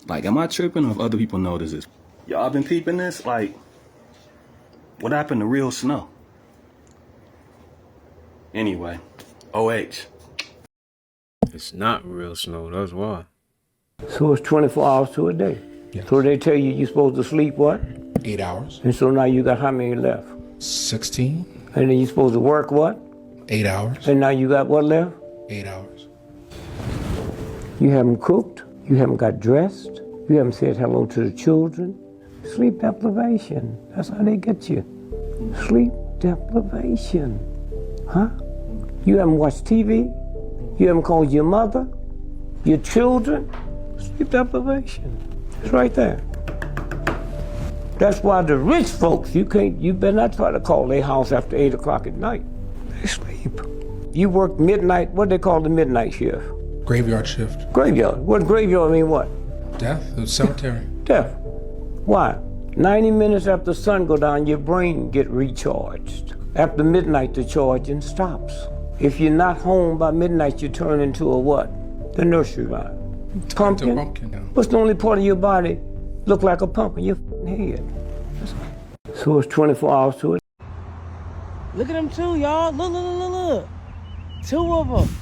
Like, am I tripping or if other people notice this? Y'all been peeping this? Like, what happened to real snow? Anyway, OH. It's not real snow, that's why. So it's 24 hours to a day. Yes. So they tell you you're supposed to sleep what? 8 hours. And so now you got how many left? 16. And then you're supposed to work what? 8 hours. And now you got what left? 8 hours. You haven't cooked. You haven't got dressed. You haven't said hello to the children. Sleep deprivation. That's how they get you. Sleep deprivation. Huh? You haven't watched TV. You haven't called your mother, your children. Sleep deprivation. It's right there. That's why the rich folks, you better not try to call their house after 8 o'clock at night. They sleep. You work midnight, what they call the midnight shift? Graveyard shift. Graveyard. What graveyard mean what? Death, cemetery. Death. Why? 90 minutes after the sun go down, your brain get recharged. After midnight, the charging stops. If you're not home by midnight, you turn into a what? The nursery rhyme. Pumpkin. What's the only part of your body look like a pumpkin? Your head. So it's 24 hours to it. Look at them two, y'all. Look, look, look, look. Two of them.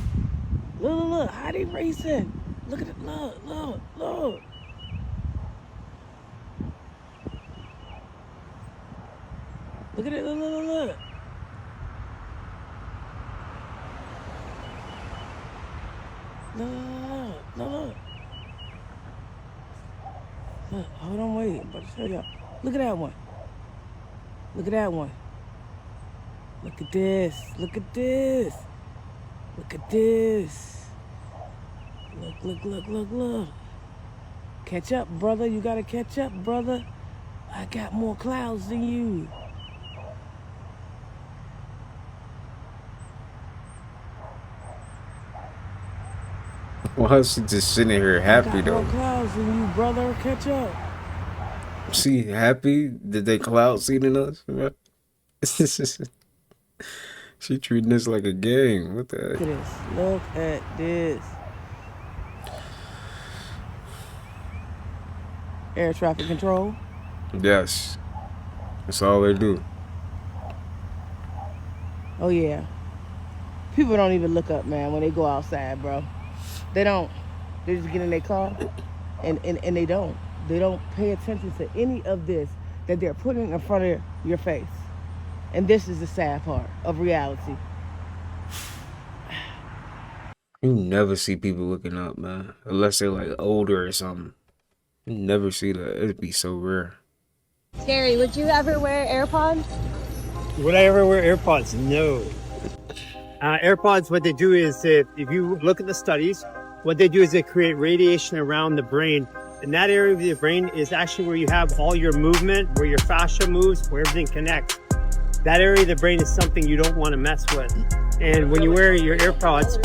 Look, look, look. How they racing? Look at it. Look, look, look. Look at it. Look, look, look, look. Look, look, look. Look, hold on, wait. I'm about to show y'all. Look at that one. Look at that one. Look at this. Look at this. Look at this. Look, look, look, look, look. Catch up, brother. You gotta catch up, brother. I got more clouds than you. Well, she's just sitting here happy though. More clouds than you, brother. Catch up. She happy that they cloud seeding us? She treating this like a game. What the heck? Look at this. Look at this. Air traffic control. Yes. That's all they do. Oh yeah. People don't even look up, man, when they go outside, bro. They don't. They just get in their car and they don't. They don't pay attention to any of this that they're putting in front of your face. And this is the sad part of reality. You never see people looking up, man. Unless they're like older or something. You never see that. It'd be so rare. Gary, would you ever wear AirPods? Would I ever wear AirPods? No. AirPods, what they do is, if you look at the studies, what they do is they create radiation around the brain. And that area of the brain is actually where you have all your movement, where your fascia moves, where everything connects. That area of the brain is something you don't want to mess with. And when you wear your AirPods,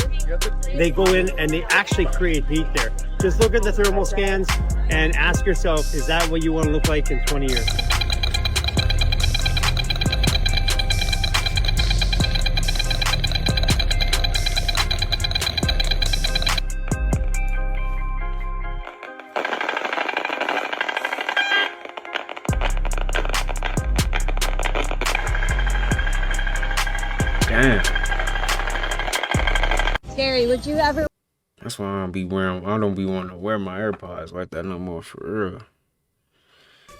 they go in and they actually create heat there. Just look at the thermal scans and ask yourself, is that what you want to look like in 20 years? Damn. Gary, would you ever? That's why I don't be wanting to wear my AirPods like that no more, for real.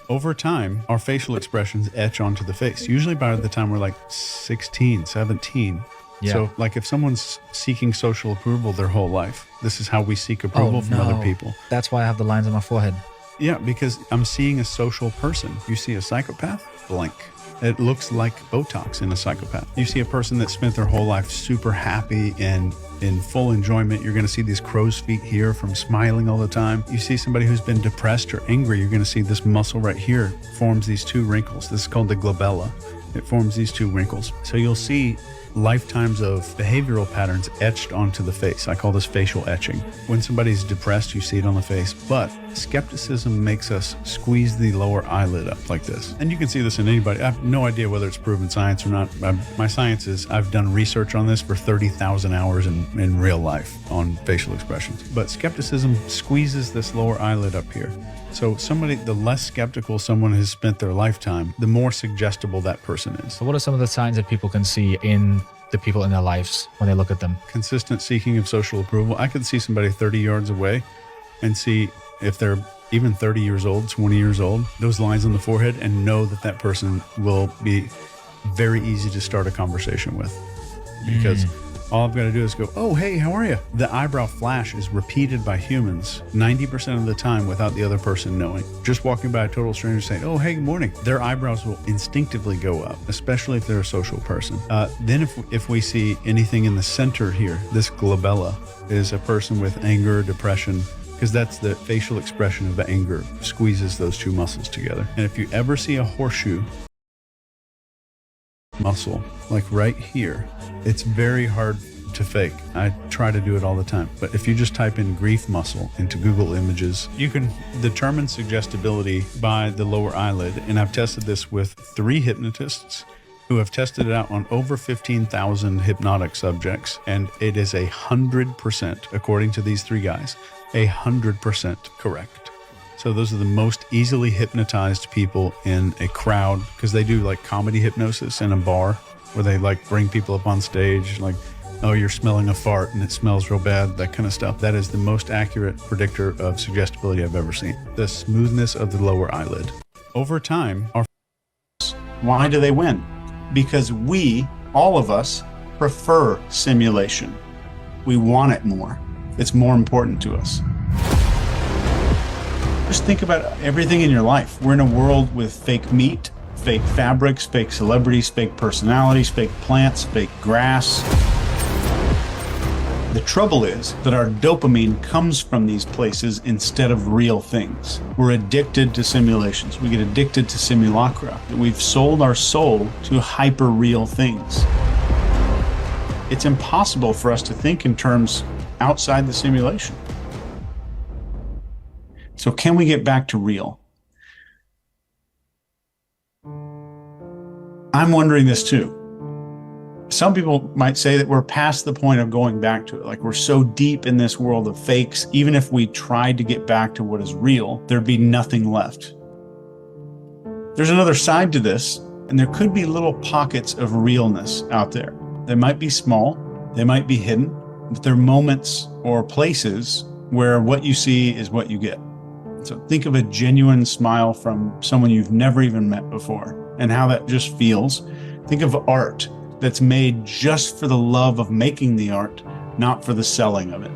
Over time, our facial expressions etch onto the face, usually by the time we're like 16, 17. Yeah. So like if someone's seeking social approval their whole life, this is how we seek approval from other people. That's why I have the lines on my forehead. Yeah, because I'm seeing a social person. You see a psychopath? Blank. It looks like Botox in a psychopath. You see a person that spent their whole life super happy and in full enjoyment. You're going to see these crow's feet here from smiling all the time. You see somebody who's been depressed or angry. You're going to see this muscle right here forms these two wrinkles. This is called the glabella. It forms these two wrinkles. So you'll see lifetimes of behavioral patterns etched onto the face. I call this facial etching. When somebody's depressed, you see it on the face, but skepticism makes us squeeze the lower eyelid up like this. And you can see this in anybody. I have no idea whether it's proven science or not. My science is I've done research on this for 30,000 hours in real life on facial expressions. But skepticism squeezes this lower eyelid up here. So the less skeptical someone has spent their lifetime, the more suggestible that person is. So what are some of the signs that people can see in the people in their lives when they look at them? Consistent seeking of social approval. I could see somebody 30 yards away and see if they're even 30 years old, 20 years old, those lines on the forehead, and know that that person will be very easy to start a conversation with. Because all I've got to do is go, oh, hey, how are you? The eyebrow flash is repeated by humans 90% of the time without the other person knowing. Just walking by a total stranger saying, oh, hey, good morning. Their eyebrows will instinctively go up, especially if they're a social person. Then if we see anything in the center here, this glabella is a person with anger, depression, because that's the facial expression of anger, squeezes those two muscles together. And if you ever see a horseshoe muscle, like right here, it's very hard to fake. I try to do it all the time. But if you just type in grief muscle into Google Images, you can determine suggestibility by the lower eyelid. And I've tested this with 3 hypnotists who have tested it out on over 15,000 hypnotic subjects. And it is 100%, according to these 3 guys, 100% correct. So those are the most easily hypnotized people in a crowd, because they do like comedy hypnosis in a bar where they like bring people up on stage, like, oh, you're smelling a fart and it smells real bad, that kind of stuff. That is the most accurate predictor of suggestibility I've ever seen. The smoothness of the lower eyelid. Over time, why do they win? Because we, all of us, prefer simulation. We want it more. It's more important to us. Just think about everything in your life. We're in a world with fake meat, fake fabrics, fake celebrities, fake personalities, fake plants, fake grass. The trouble is that our dopamine comes from these places instead of real things. We're addicted to simulations. We get addicted to simulacra. We've sold our soul to hyper-real things. It's impossible for us to think in terms outside the simulation. So can we get back to real? I'm wondering this too. Some people might say that we're past the point of going back to it. Like, we're so deep in this world of fakes, even if we tried to get back to what is real, there'd be nothing left. There's another side to this, and there could be little pockets of realness out there. They might be small, they might be hidden, but they're moments or places where what you see is what you get. So think of a genuine smile from someone you've never even met before and how that just feels. Think of art that's made just for the love of making the art, not for the selling of it.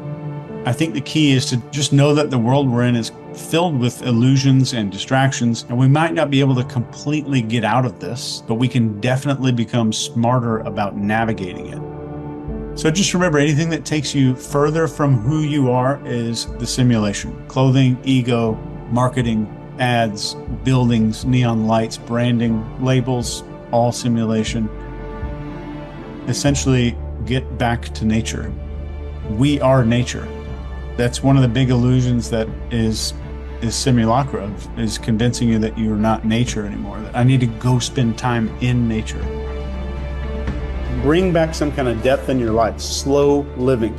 I think the key is to just know that the world we're in is filled with illusions and distractions, and we might not be able to completely get out of this, but we can definitely become smarter about navigating it. So just remember, anything that takes you further from who you are is the simulation. Clothing, ego, marketing, ads, buildings, neon lights, branding, labels, all simulation. Essentially, get back to nature. We are nature. That's one of the big illusions that is simulacra, is convincing you that you're not nature anymore, that I need to go spend time in nature. Bring back some kind of depth in your life, slow living.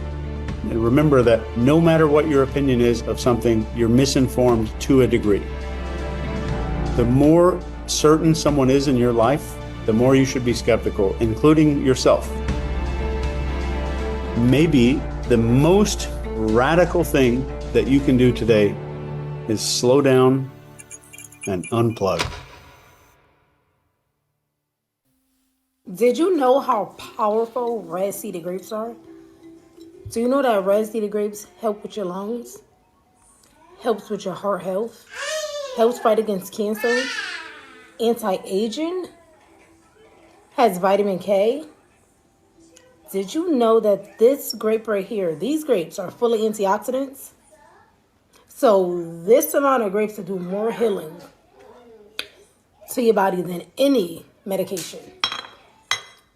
And remember that no matter what your opinion is of something, you're misinformed to a degree. The more certain someone is in your life, the more you should be skeptical, including yourself. Maybe the most radical thing that you can do today is slow down and unplug. Did you know how powerful red seeded grapes are? Do you know that red seeded grapes help with your lungs, helps with your heart health, helps fight against cancer, anti-aging, has vitamin K? Did you know that this grape right here, these grapes are full of antioxidants? So this amount of grapes will do more healing to your body than any medication.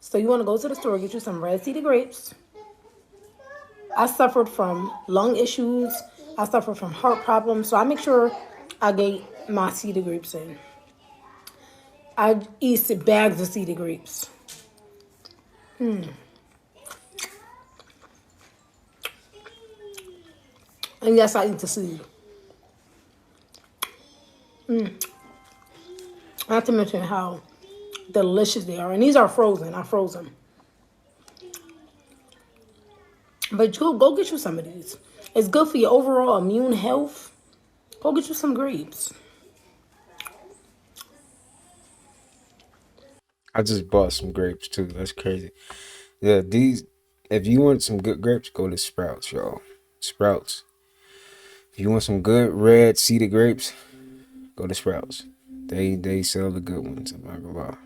So you want to go to the store, get you some red seeded grapes. I suffered from lung issues. I suffered from heart problems. So I make sure I get my seeded grapes in. I eat bags of seeded grapes. And yes, I eat the seed. Not to mention how delicious they are. And these are frozen. I froze them. But go get you some of these. It's good for your overall immune health. Go get you some grapes. I just bought some grapes too. That's crazy. Yeah, if you want some good grapes, go to Sprouts, y'all. Sprouts. If you want some good red seeded grapes, go to Sprouts. They sell the good ones. I'm not gonna lie.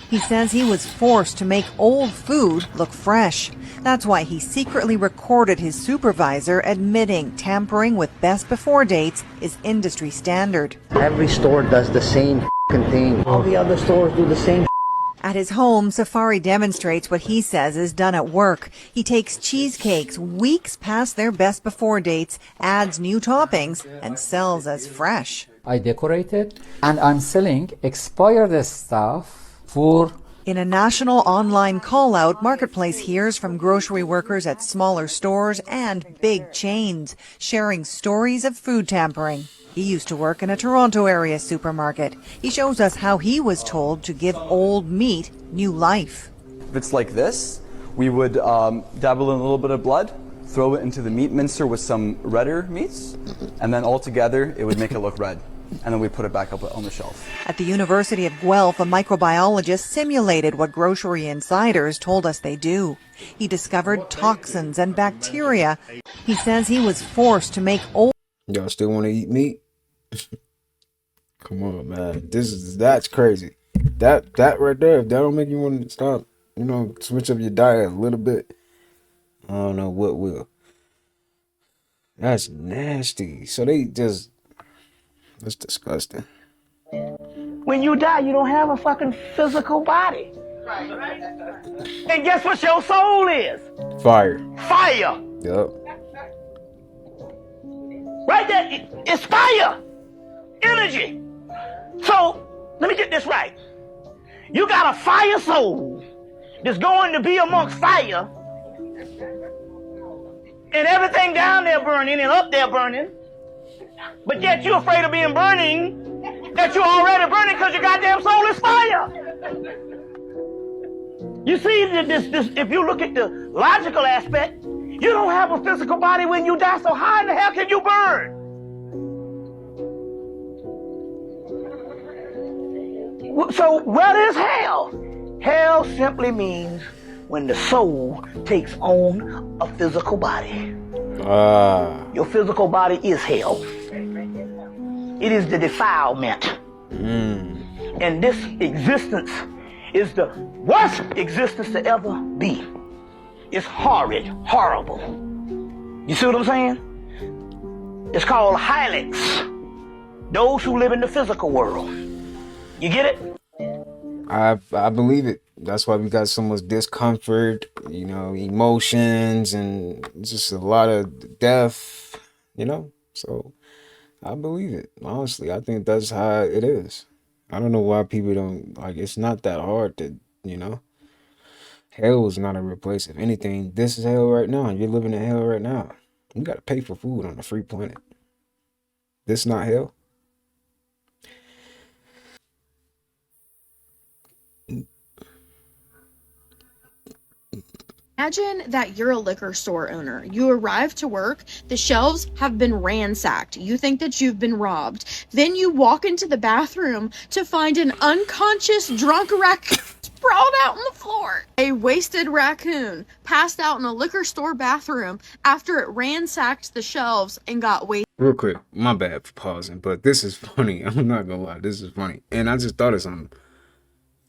He says he was forced to make old food look fresh. That's why he secretly recorded his supervisor admitting tampering with best before dates is industry standard. Every store does the same thing. All the other stores do the same. At his home, Safari demonstrates what he says is done at work. He takes cheesecakes weeks past their best before dates, adds new toppings, and sells as fresh. I decorate it, and I'm selling expired stuff for... In a national online call-out, Marketplace hears from grocery workers at smaller stores and big chains, sharing stories of food tampering. He used to work in a Toronto area supermarket. He shows us how he was told to give old meat new life. If it's like this, we would dabble in a little bit of blood, throw it into the meat mincer with some redder meats, and then all together it would make it look red. And then we put it back up on the shelf. At the University of Guelph, a microbiologist simulated what grocery insiders told us they do. He discovered toxins and bacteria. He says he was forced to make old... Y'all still want to eat meat? Come on, man. That's crazy. That right there, if that don't make you want to stop, switch up your diet a little bit, I don't know what will. That's nasty. So that's disgusting. When you die, you don't have a fucking physical body. And guess what your soul is? Fire. Fire. Yep. Right there, it's fire. Energy. So, let me get this right. You got a fire soul that's going to be amongst fire. And everything down there burning and up there burning. But yet you're afraid of being burning, that you're already burning because your goddamn soul is fire. You see, this, if you look at the logical aspect, you don't have a physical body when you die, so how in the hell can you burn? So what is hell? Hell simply means when the soul takes on a physical body. Your physical body is hell. It is the defilement. And this existence is the worst existence to ever be. It's horrid, horrible. You see what I'm saying? It's called Hylics. Those who live in the physical world. You get it? I believe it. That's why we got so much discomfort, emotions, and just a lot of death, So I believe it. Honestly, I think that's how it is. I don't know why people don't, it's not that hard to, Hell is not a real place. If anything, this is hell right now. You're living in hell right now. You got to pay for food on a free planet. This not hell. Imagine that you're a liquor store owner. You arrive to work, the shelves have been ransacked. You think that you've been robbed. Then you walk into the bathroom to find an unconscious drunk raccoon sprawled out on the floor. A wasted raccoon passed out in a liquor store bathroom after it ransacked the shelves and got wasted. Real quick, my bad for pausing, but this is funny. I'm not gonna lie, this is funny. And I just thought of something.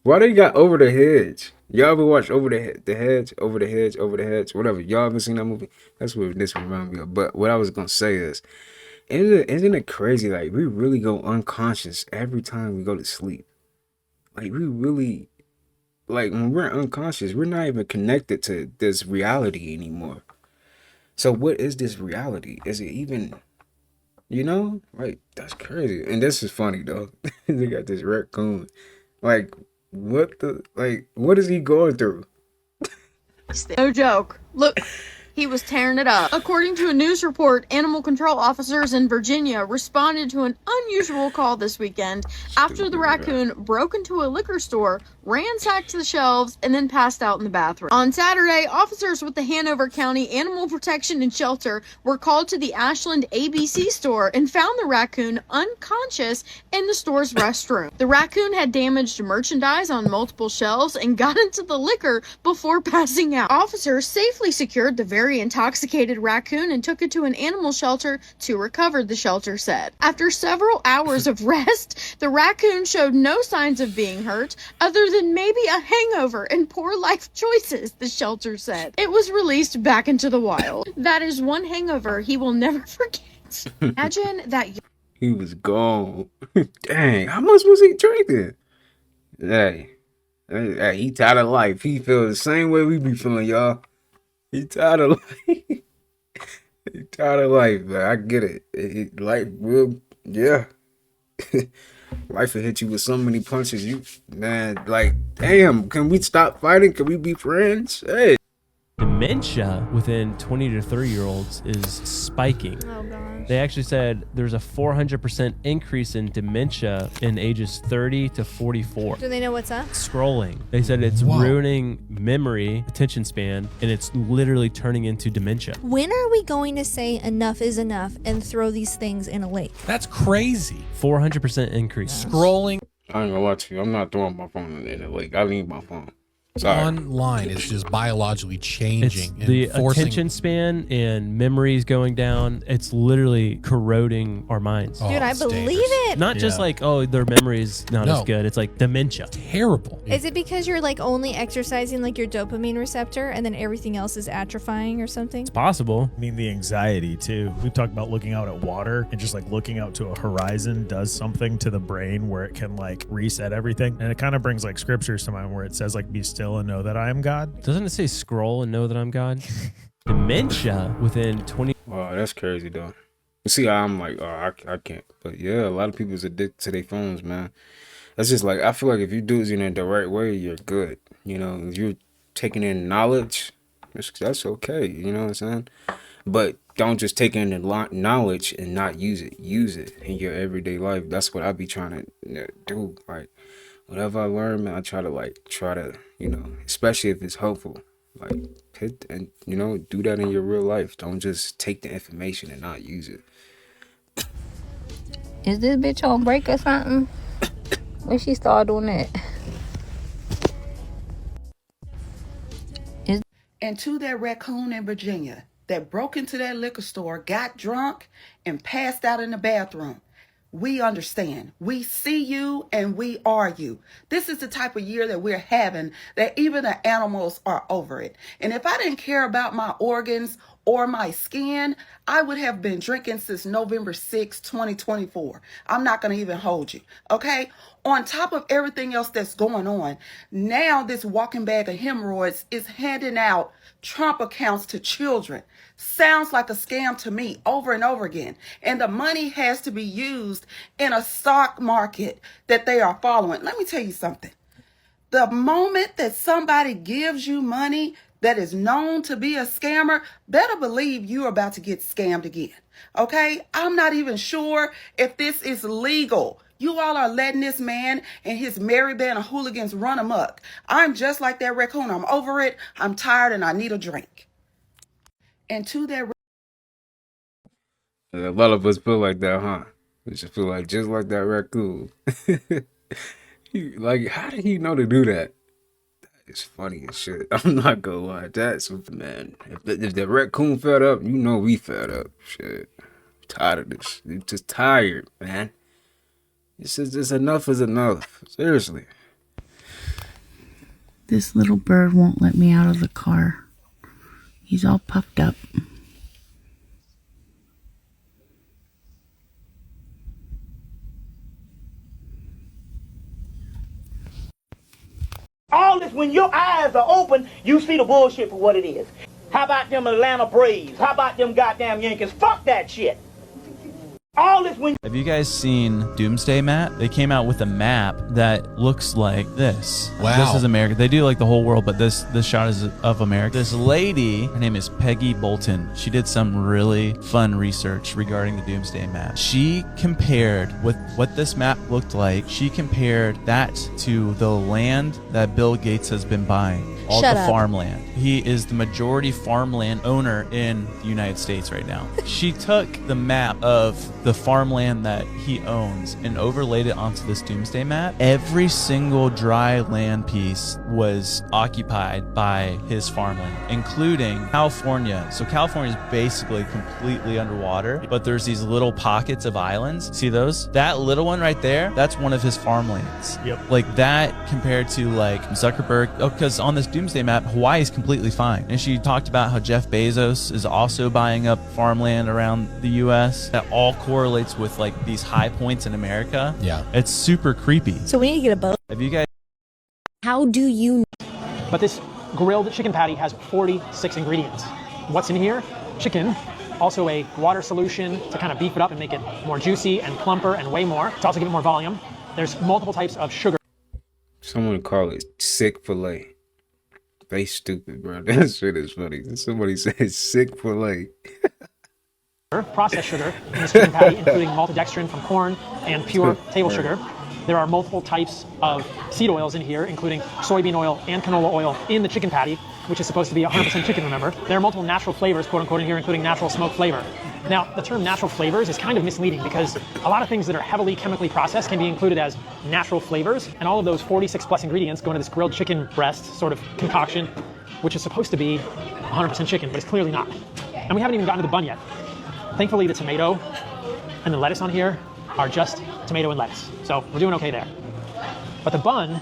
Why they got Over the Hedge? Y'all ever watch Over the Hedge, Over the Hedge, Over the Hedge, whatever? Y'all ever seen that movie? That's what this reminds me of. But what I was gonna say is, isn't it crazy? Like, we really go unconscious every time we go to sleep. Like, we really, when we're unconscious, we're not even connected to this reality anymore. So what is this reality? Is it even, that's crazy. And this is funny though. They got this raccoon. What is he going through? No joke. Look, he was tearing it up. According to a news report, animal control officers in Virginia responded to an unusual call this weekend after the raccoon broke into a liquor store, ransacked the shelves, and then passed out in the bathroom. On Saturday, officers with the Hanover County Animal Protection and Shelter were called to the Ashland ABC store and found the raccoon unconscious in the store's restroom. The raccoon had damaged merchandise on multiple shelves and got into the liquor before passing out. Officers safely secured the very intoxicated raccoon and took it to an animal shelter to recover, the shelter said. After several hours of rest, the raccoon showed no signs of being hurt other than maybe a hangover and poor life choices, the shelter said. It was released back into the wild. That is one hangover he will never forget. Imagine that. He was gone. Dang, how much was he drinking? Hey, Hey, he tired of life. He feel the same way we be feeling, y'all. He tired of life. He tired of life, man. I get it. Life will, yeah. Life will hit you with so many punches. You, man, like, damn. Can we stop fighting? Can we be friends? Hey. Dementia within 20 to 30-year-olds is spiking. Oh, gosh. They actually said there's a 400% increase in dementia in ages 30 to 44. Do they know what's up? Scrolling. They said it's ruining memory, attention span, and it's literally turning into dementia. When are we going to say enough is enough and throw these things in a lake? That's crazy. 400% increase. Scrolling. I ain't gonna lie to you. I'm not throwing my phone in the lake. I need my phone. Sorry. Online is just biologically changing. It's the attention span and memories going down. It's literally corroding our minds. Dude, I believe it. Not just like, oh, their memory's not as good. It's like dementia. Terrible. Is it because you're like only exercising like your dopamine receptor and then everything else is atrophying or something? It's possible. I mean, the anxiety too. We've talked about looking out at water and just like looking out to a horizon does something to the brain where it can like reset everything. And it kind of brings like scriptures to mind where it says like, be still and know that I am God. Doesn't it say scroll and know that I'm God? Dementia within 20. Wow, that's crazy though. You see how I'm like, oh, I can't. But yeah, a lot of people is addicted to their phones, man. That's just like, I feel like if you do it in the right way, you're good. You know, if you're taking in knowledge, that's okay. You know what I'm saying? But don't just take in the knowledge and not use it. Use it in your everyday life. That's what I be trying to do. Like, whatever I learn, man, I try to, you know, especially if it's helpful, like hit and, you know, do that in your real life. Don't just take the information and not use it. Is this bitch on break or something? When she started doing that? And to that raccoon in Virginia that broke into that liquor store, got drunk, and passed out in the bathroom. We understand. We see you and we are you. This is the type of year that we're having that even the animals are over it. And if I didn't care about my organs or my skin, I would have been drinking since November 6, 2024. I'm not going to even hold you. Okay? On top of everything else that's going on, now this walking bag of hemorrhoids is handing out Trump accounts to children. Sounds like a scam to me over and over again. And the money has to be used in a stock market that they are following. Let me tell you something. The moment that somebody gives you money that is known to be a scammer, better believe you're about to get scammed again. Okay? I'm not even sure if this is legal. You all are letting this man and his merry band of hooligans run amok. I'm just like that raccoon. I'm over it. I'm tired and I need a drink. And to that... A lot of us feel like that, huh? We should feel like just like that raccoon. Like, how did he know to do that? It's funny as shit. I'm not gonna lie. That's something, man. If the raccoon fed up, you know we fed up. Shit. I'm tired of this. You're just tired, man. It's just enough is enough. Seriously. This little bird won't let me out of the car. He's all puffed up. All this, when your eyes are open, you see the bullshit for what it is. How about them Atlanta Braves? How about them goddamn Yankees? Fuck that shit. All this when... Have you guys seen Doomsday Map? They came out with a map that looks like this. Wow. This is America. They do like the whole world, but this shot is of America. This lady, her name is Peggy Bolton. She did some really fun research regarding the Doomsday Map. She compared with what this map looked like. She compared that to the land that Bill Gates has been buying. All Shut the up. farmland. He is the majority farmland owner in the United States right now. She took the map of the farmland that he owns and overlaid it onto this Doomsday Map. Every single dry land piece was occupied by his farmland, including California. So California is basically completely underwater, but there's these little pockets of islands. See those? That little one right there, that's one of his farmlands. Yep. Like that compared to like Zuckerberg. Oh, because on this Doomsday Map, Hawaii is completely fine. And she talked about how Jeff Bezos is also buying up farmland around the U.S. That all correlates with like these high points in America. Yeah. It's super creepy. So we need to get a boat. Have you guys... How do you... But this grilled chicken patty has 46 ingredients. What's in here? Chicken, also a water solution to kind of beef it up and make it more juicy and plumper and way more. To also give it more volume. There's multiple types of sugar. Someone call it sick filet. They stupid, bro. That shit is funny. Somebody said sick filet. Processed sugar in this chicken patty, including maltodextrin from corn and pure table sugar. There are multiple types of seed oils in here, including soybean oil and canola oil in the chicken patty, which is supposed to be 100% chicken, remember. There are multiple natural flavors, quote unquote, in here, including natural smoke flavor. Now, the term natural flavors is kind of misleading because a lot of things that are heavily chemically processed can be included as natural flavors, and all of those 46 plus ingredients go into this grilled chicken breast sort of concoction, which is supposed to be 100% chicken, but it's clearly not. And we haven't even gotten to the bun yet. Thankfully, the tomato and the lettuce on here are just tomato and lettuce. So we're doing okay there. But the bun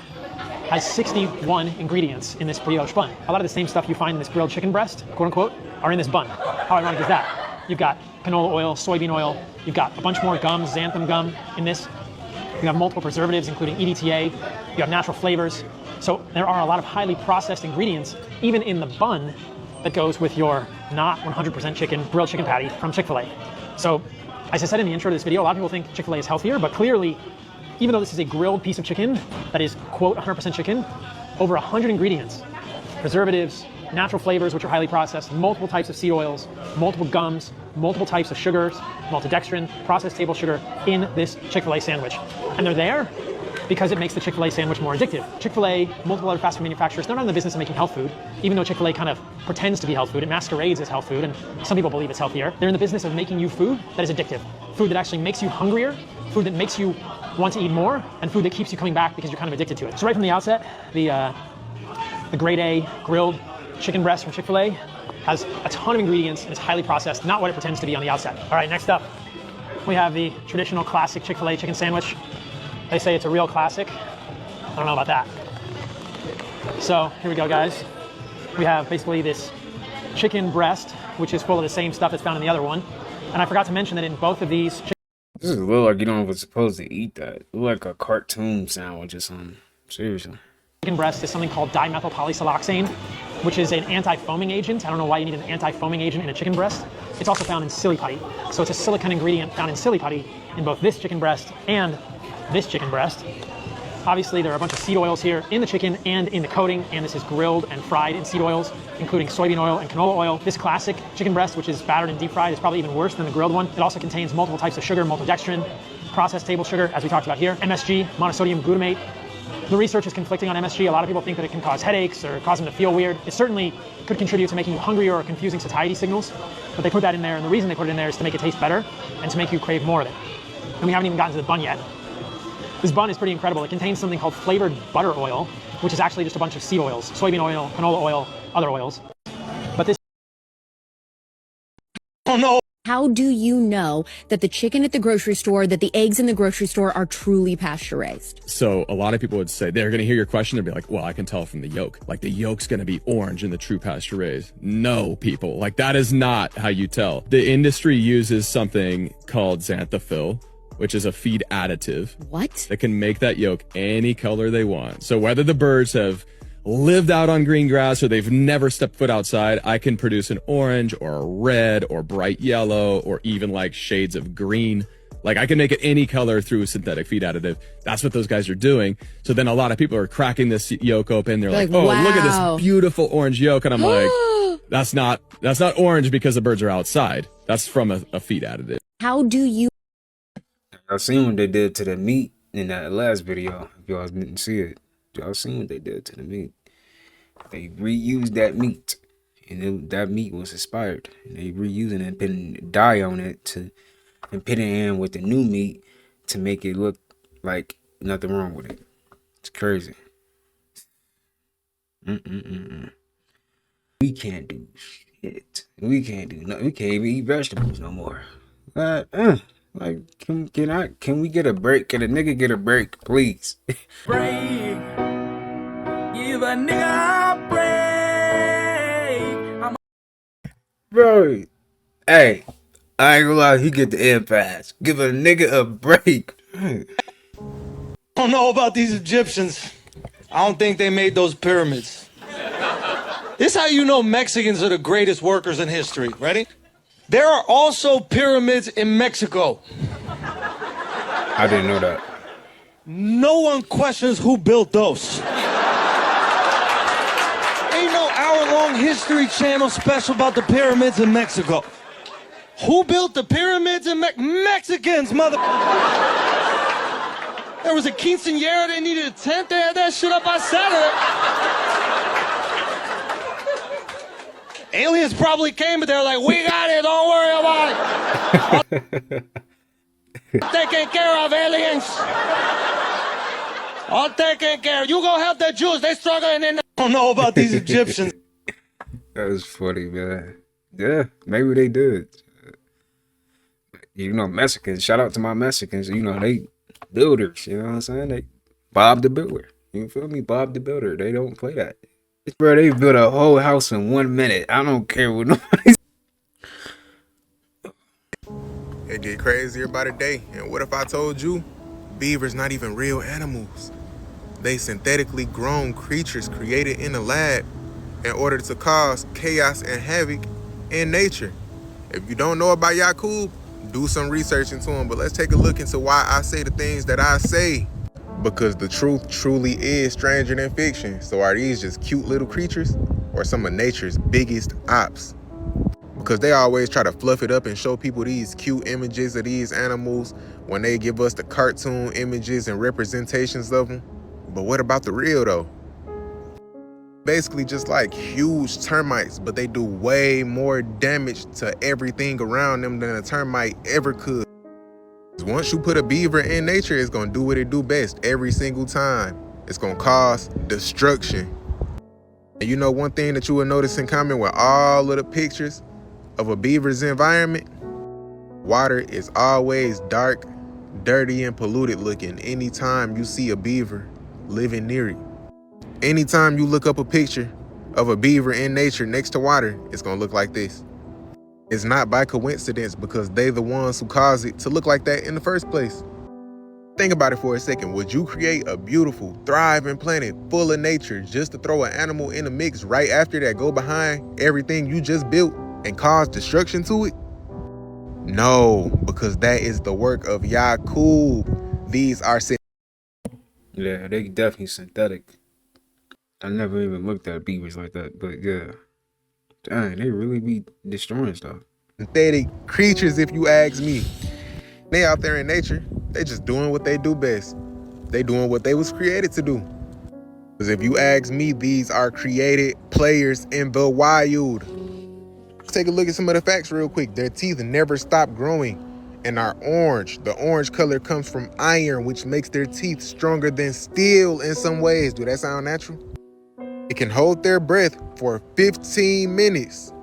has 61 ingredients in this brioche bun. A lot of the same stuff you find in this grilled chicken breast, quote unquote, are in this bun. How ironic is that? You've got canola oil, soybean oil, you've got a bunch more gums, xanthan gum in this. You have multiple preservatives, including EDTA. You have natural flavors. So there are a lot of highly processed ingredients, even in the bun, that goes with your not 100% chicken, grilled chicken patty from Chick-fil-A. So, as I said in the intro to this video, a lot of people think Chick-fil-A is healthier, but clearly, even though this is a grilled piece of chicken that is, quote, 100% chicken, over 100 ingredients, preservatives, natural flavors, which are highly processed, multiple types of seed oils, multiple gums, multiple types of sugars, maltodextrin, processed table sugar in this Chick-fil-A sandwich. And they're there because it makes the Chick-fil-A sandwich more addictive. Chick-fil-A, multiple other fast food manufacturers, they're not in the business of making health food, even though Chick-fil-A kind of pretends to be health food. It masquerades as health food, and some people believe it's healthier. They're in the business of making you food that is addictive, food that actually makes you hungrier, food that makes you want to eat more, and food that keeps you coming back because you're kind of addicted to it. So right from the outset, the grade A grilled chicken breast from Chick-fil-A has a ton of ingredients and is highly processed, not what it pretends to be on the outset. All right, next up, we have the traditional classic Chick-fil-A chicken sandwich. They say it's a real classic. I don't know about that. So here we go, guys. We have basically this chicken breast, which is full of the same stuff that's found in the other one. And I forgot to mention that in both of these... This is a little like you don't even supposed to eat that. It look like a cartoon sandwich or something. Seriously. Chicken breast is something called dimethylpolysiloxane, which is an anti-foaming agent. I don't know why you need an anti-foaming agent in a chicken breast. It's also found in silly putty. So it's a silicone ingredient found in silly putty in both this chicken breast and this chicken breast. Obviously, there are a bunch of seed oils here in the chicken and in the coating, and this is grilled and fried in seed oils, including soybean oil and canola oil. This classic chicken breast, which is battered and deep fried, is probably even worse than the grilled one. It also contains multiple types of sugar, maltodextrin, processed table sugar, as we talked about here, MSG, monosodium glutamate. The research is conflicting on MSG. A lot of people think that it can cause headaches or cause them to feel weird. It certainly could contribute to making you hungrier or confusing satiety signals, but they put that in there, and the reason they put it in there is to make it taste better and to make you crave more of it. And we haven't even gotten to the bun yet. This bun is pretty incredible. It contains something called flavored butter oil, which is actually just a bunch of seed oils, soybean oil, canola oil, other oils. But this... Oh no! How do you know that the chicken at the grocery store, that the eggs in the grocery store are truly pasture raised? So a lot of people would say, they're going to hear your question and be like, well, I can tell from the yolk. Like the yolk's going to be orange in the true pasture raised. No, people. Like that is not how you tell. The industry uses something called xanthophyll, which is a feed additive. What? That can make that yolk any color they want. So whether the birds have lived out on green grass or they've never stepped foot outside, I can produce an orange or a red or bright yellow or even like shades of green. Like I can make it any color through a synthetic feed additive. That's what those guys are doing. So then a lot of people are cracking this yolk open. They're like, oh, wow, look at this beautiful orange yolk. And I'm like, that's not orange because the birds are outside. That's from a feed additive. How do you... Y'all seen what they did to the meat in that last video. If y'all didn't see it, y'all seen what they did to the meat. They reused that meat, and that meat was expired. And they reusing it and putting dye on it and putting it in with the new meat to make it look like nothing wrong with it. It's crazy. We can't do shit. We can't do nothing. We can't even eat vegetables no more. Like, can we get a break? Can a nigga get a break, please? Break. Give a nigga a break. Bro, hey, I ain't gonna lie, he get the air pass. Give a nigga a break. I don't know about these Egyptians, I don't think they made those pyramids. This is how you know Mexicans are the greatest workers in history. Ready? There are also pyramids in Mexico. I didn't know that. No one questions who built those. Ain't no hour-long History Channel special about the pyramids in Mexico. Who built the pyramids in Mexicans, mother... There was a quinceañera, they needed a tent, they had that shit up on Saturday. Aliens probably came, but they were like, we got it, don't worry about it. Taken care of, aliens. All taken care of. You go help the Jews, they struggling and they don't know about these Egyptians. That was funny, man. Yeah, maybe they did. You know, Mexicans, shout out to my Mexicans, you know, they builders, you know what I'm saying? They Bob the Builder. You feel me? Bob the Builder. They don't play that. Bro, they built a whole house in 1 minute. I don't care what nobody's. It get crazier by the day. And what if I told you beavers not even real animals? They synthetically grown creatures created in a lab in order to cause chaos and havoc in nature. If you don't know about Yakub, do some research into him, but let's take a look into why I say the things that I say. Because the truth truly is stranger than fiction. So are these just cute little creatures or some of nature's biggest ops? Because they always try to fluff it up and show people these cute images of these animals when they give us the cartoon images and representations of them. But what about the real though? Basically just like huge termites, but they do way more damage to everything around them than a termite ever could. Once you put a beaver in nature, it's gonna do what it do best every single time. It's gonna cause destruction. And you know one thing that you will notice in common with all of the pictures of a beaver's environment? Water is always dark, dirty, and polluted looking anytime you see a beaver living near it. Anytime you look up a picture of a beaver in nature next to water, it's gonna look like this. It's not by coincidence because they the ones who caused it to look like that in the first place. Think about it for a second. Would you create a beautiful, thriving planet full of nature just to throw an animal in the mix right after that go behind everything you just built and cause destruction to it? No, because that is the work of Yakub. These are Yeah, they definitely synthetic. I never even looked at beavers like that, but yeah. Dang, they really be destroying stuff. Synthetic creatures, if you ask me. They out there in nature, they just doing what they do best. They doing what they was created to do. Because if you ask me, these are created players in the wild. Let's take a look at some of the facts real quick. Their teeth never stop growing and are orange. The orange color comes from iron, which makes their teeth stronger than steel in some ways. Do that sound natural? It can hold their breath for 15 minutes.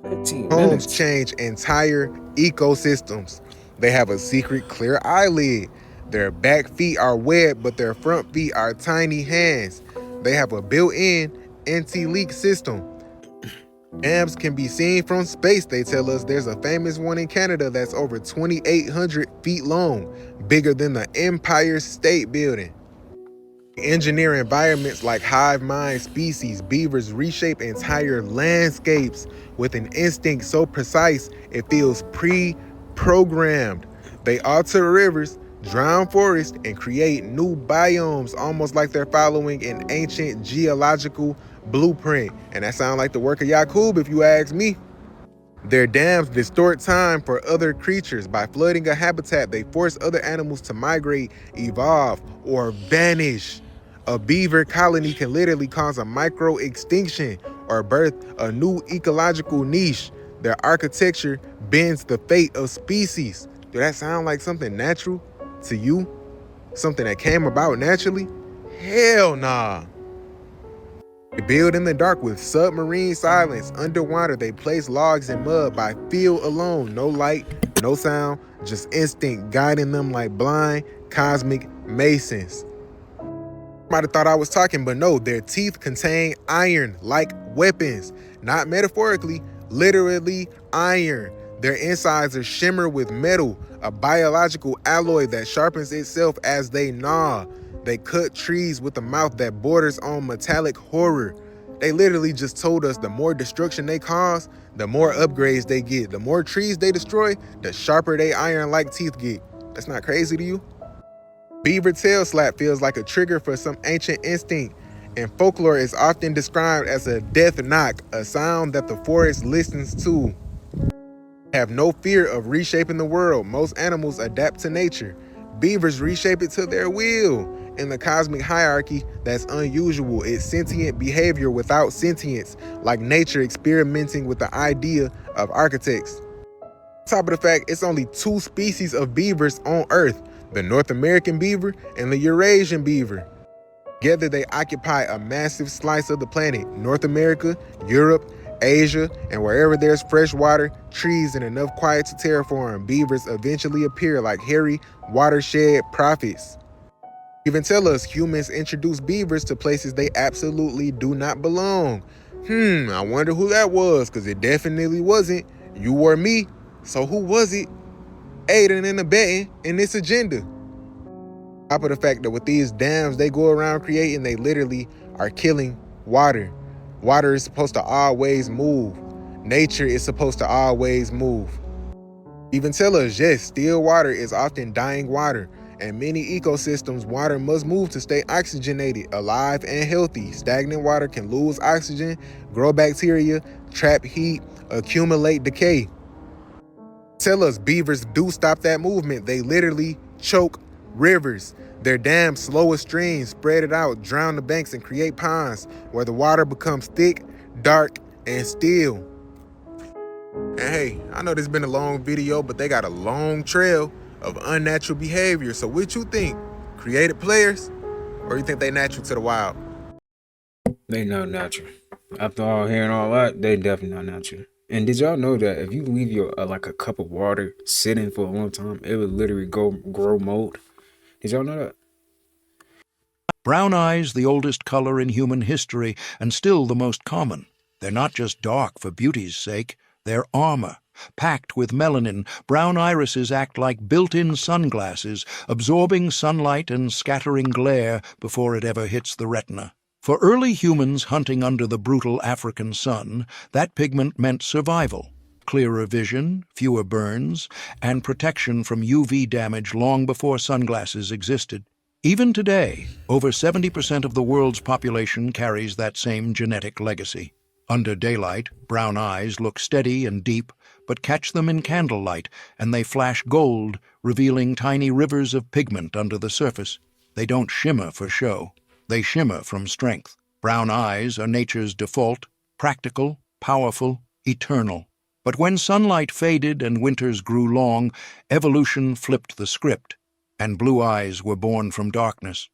15 Homes minutes. change entire ecosystems. They have a secret clear eyelid. Their back feet are webbed, but their front feet are tiny hands. They have a built-in anti-leak system. Dams can be seen from space, they tell us. There's a famous one in Canada that's over 2,800 feet long, bigger than the Empire State Building. Engineer environments like hive mind species. Beavers reshape entire landscapes with an instinct so precise it feels pre-programmed. They alter rivers, drown forests, and create new biomes almost like they're following an ancient geological blueprint. And that sounds like the work of Yakub if you ask me. Their dams distort time for other creatures. By flooding a habitat, they force other animals to migrate, evolve, or vanish. A beaver colony can literally cause a micro extinction or birth a new ecological niche. Their architecture bends the fate of species. Does that sound like something natural to you? Something that came about naturally? Hell nah. They build in the dark with submarine silence. Underwater, they place logs in mud by feel alone. No light, no sound, just instinct guiding them like blind cosmic masons. Might have thought I was talking, but no, their teeth contain iron like weapons. Not metaphorically, literally iron. Their incisors shimmer with metal, a biological alloy that sharpens itself as they gnaw. They cut trees with a mouth that borders on metallic horror. They literally just told us the more destruction they cause, the more upgrades they get. The more trees they destroy, the sharper they iron-like teeth get. That's not crazy to you? Beaver tail slap feels like a trigger for some ancient instinct, and folklore is often described as a death knock, a sound that the forest listens to. Have no fear of reshaping the world. Most animals adapt to nature. Beavers reshape it to their will. In the cosmic hierarchy, that's unusual. It's sentient behavior without sentience, like nature experimenting with the idea of architects. On top of the fact, it's only 2 species of beavers on Earth, the North American beaver and the Eurasian beaver. Together, they occupy a massive slice of the planet: North America, Europe, Asia, and wherever there's fresh water, trees, and enough quiet to terraform, beavers eventually appear like hairy watershed prophets. Even tell us humans introduce beavers to places they absolutely do not belong. I wonder who that was, because it definitely wasn't you or me. So who was it aiding and abetting in this agenda? On top of the fact that with these dams they go around creating, they literally are killing water. Water is supposed to always move. Nature is supposed to always move. Even tell us, yes, still water is often dying water. In many ecosystems, water must move to stay oxygenated, alive, and healthy. Stagnant water can lose oxygen, grow bacteria, trap heat, accumulate decay. Tell us beavers do stop that movement. They literally choke rivers. Their dams slow a stream, spread it out, drown the banks, and create ponds where the water becomes thick, dark, and still. And hey, I know this has been a long video, but they got a long trail of unnatural behavior. So what you think? Created players? Or you think they natural to the wild? They not natural. After all hearing all that, they definitely not natural. And did y'all know that if you leave your like a cup of water sitting for a long time, it would literally grow mold? Did y'all know that? Brown eyes, the oldest color in human history, and still the most common. They're not just dark for beauty's sake, they're armor. Packed with melanin, brown irises act like built-in sunglasses, absorbing sunlight and scattering glare before it ever hits the retina. For early humans hunting under the brutal African sun, that pigment meant survival. Clearer vision, fewer burns, and protection from UV damage long before sunglasses existed. Even today, over 70% of the world's population carries that same genetic legacy. Under daylight, brown eyes look steady and deep, but catch them in candlelight, and they flash gold, revealing tiny rivers of pigment under the surface. They don't shimmer for show. They shimmer from strength. Brown eyes are nature's default, practical, powerful, eternal. But when sunlight faded and winters grew long, evolution flipped the script, and blue eyes were born from darkness.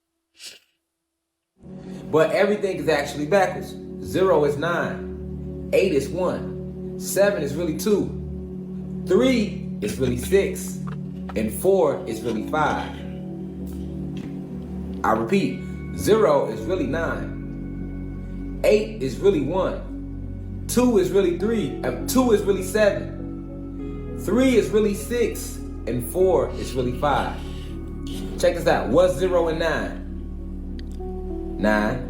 But everything is actually backwards. 0 is 9, 8 is 1, 7 is really 2, 3 is really 6, and 4 is really 5. I repeat, 0 is really 9, 8 is really 1, 2 is really 3, 2 is really 7, 3 is really 6, and 4 is really 5. Check this out. What's 0 and 9? 9.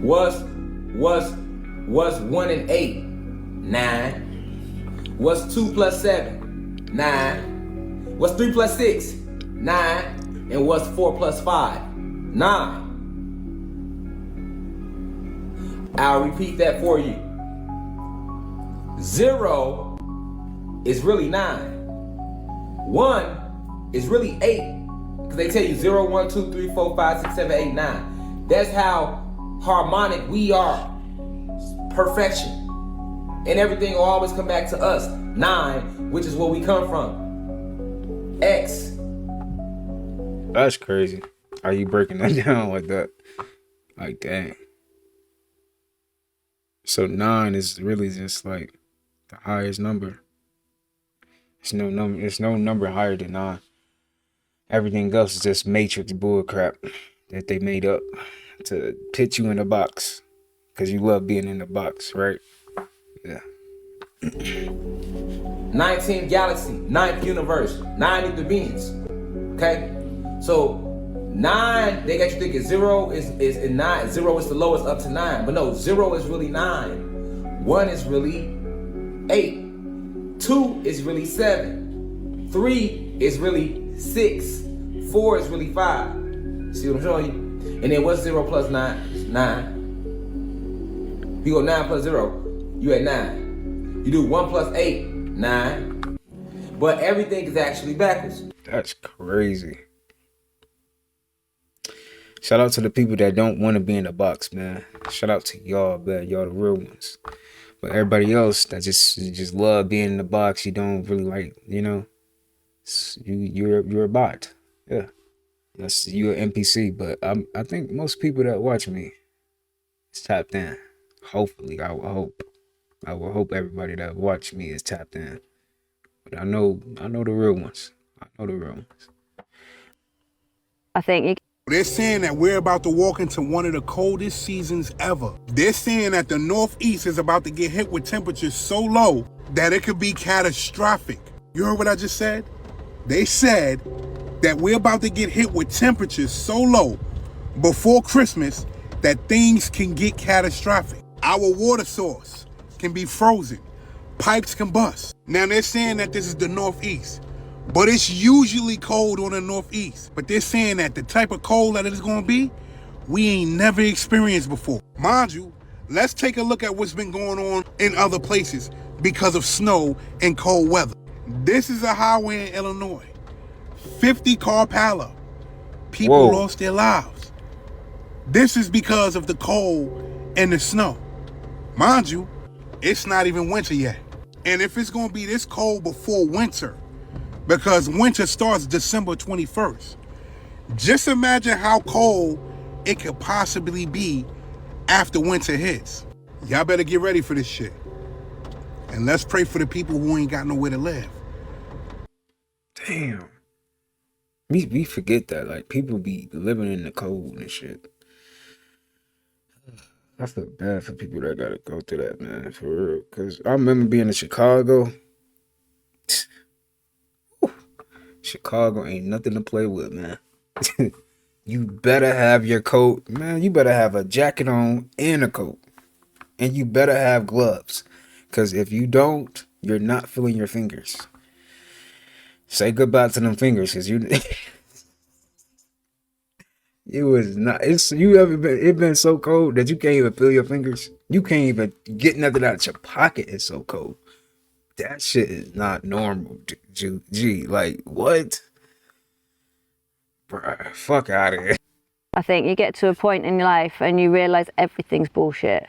What's 1 and 8? 9. What's 2 plus 7? 9. What's 3 plus 6? 9. And what's 4 plus 5? 9. I'll repeat that for you. 0 is really 9. 1 is really 8. Because they tell you 0, 1, 2, 3, 4, 5, 6, 7, 8, 9. That's how harmonic we are. Perfection. And everything will always come back to us. 9, which is where we come from. X. That's crazy. Are you breaking that down like that? Like, dang. So 9 is really just like the highest number. There's no number higher than 9. Everything else is just matrix bullcrap that they made up to put you in a box because you love being in the box, right? Yeah. 19th galaxy, 9th universe, 9 ether beings. Okay? So 9, they got you thinking 0 is 9, 0 is the lowest up to 9. But no, 0 is really 9. 1 is really 8. 2 is really 7. 3 is really 6. 4 is really 5. See what I'm showing you? And then what's 0 plus 9? It's 9. You go 9 plus 0, you at 9. You do 1 plus 8, 9. But everything is actually backwards. That's crazy. Shout out to the people that don't want to be in the box, man. Shout out to y'all, man. Y'all the real ones. But everybody else that just love being in the box, you don't really like, you know, you're a bot. Yeah. You're an NPC. But I think most people that watch me is tapped in. Hopefully, I will hope everybody that watch me is tapped in. But I know the real ones. I think they're saying that we're about to walk into one of the coldest seasons ever. They're saying that the Northeast is about to get hit with temperatures so low that it could be catastrophic. You heard what I just said? They said that we're about to get hit with temperatures so low before Christmas that things can get catastrophic. Our water source can be frozen. Pipes can bust. Now they're saying that this is the Northeast, but it's usually cold on the Northeast. But they're saying that the type of cold that it is going to be, we ain't never experienced before. Mind you, let's take a look at what's been going on in other places because of snow and cold weather. This is a highway in Illinois. 50-car pileup. People lost their lives. This is because of the cold and the snow. Mind you, it's not even winter yet. And if it's going to be this cold before winter, because winter starts December 21st, just imagine how cold it could possibly be after winter hits. Y'all better get ready for this shit. And let's pray for the people who ain't got nowhere to live. Damn. We forget that. Like, people be living in the cold and shit. I feel bad for people that gotta go through that, man, for real. Because I remember being in Chicago. Chicago ain't nothing to play with, man. You better have your coat. Man, you better have a jacket on and a coat. And you better have gloves. Because if you don't, you're not feeling your fingers. Say goodbye to them fingers, because you... It was not. It's been so cold that you can't even feel your fingers. You can't even get nothing out of your pocket. It's so cold. That shit is not normal. Gee, like what? Bruh, fuck out of here. I think you get to a point in your life and you realize everything's bullshit.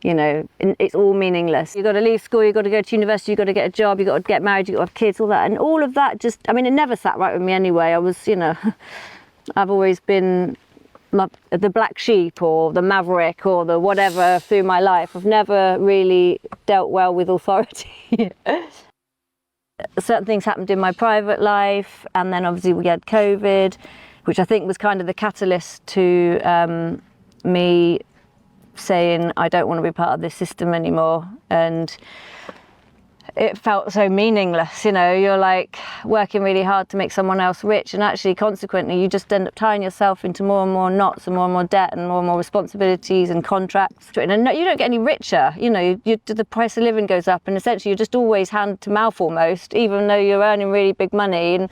You know, it's all meaningless. You got to leave school, you got to go to university, you got to get a job, you got to get married, you got to have kids, all that, and all of that. Just, I mean, it never sat right with me anyway. I was, you know. I've always been the black sheep or the maverick or the whatever through my life. I've never really dealt well with authority. Certain things happened in my private life, and then obviously we had COVID, which I think was kind of the catalyst to me saying I don't want to be part of this system anymore. And it felt so meaningless, you know. You're like working really hard to make someone else rich, and actually consequently you just end up tying yourself into more and more knots and more debt and more responsibilities and contracts, and you don't get any richer. You know, the price of living goes up, and essentially you're just always hand to mouth almost, even though you're earning really big money, and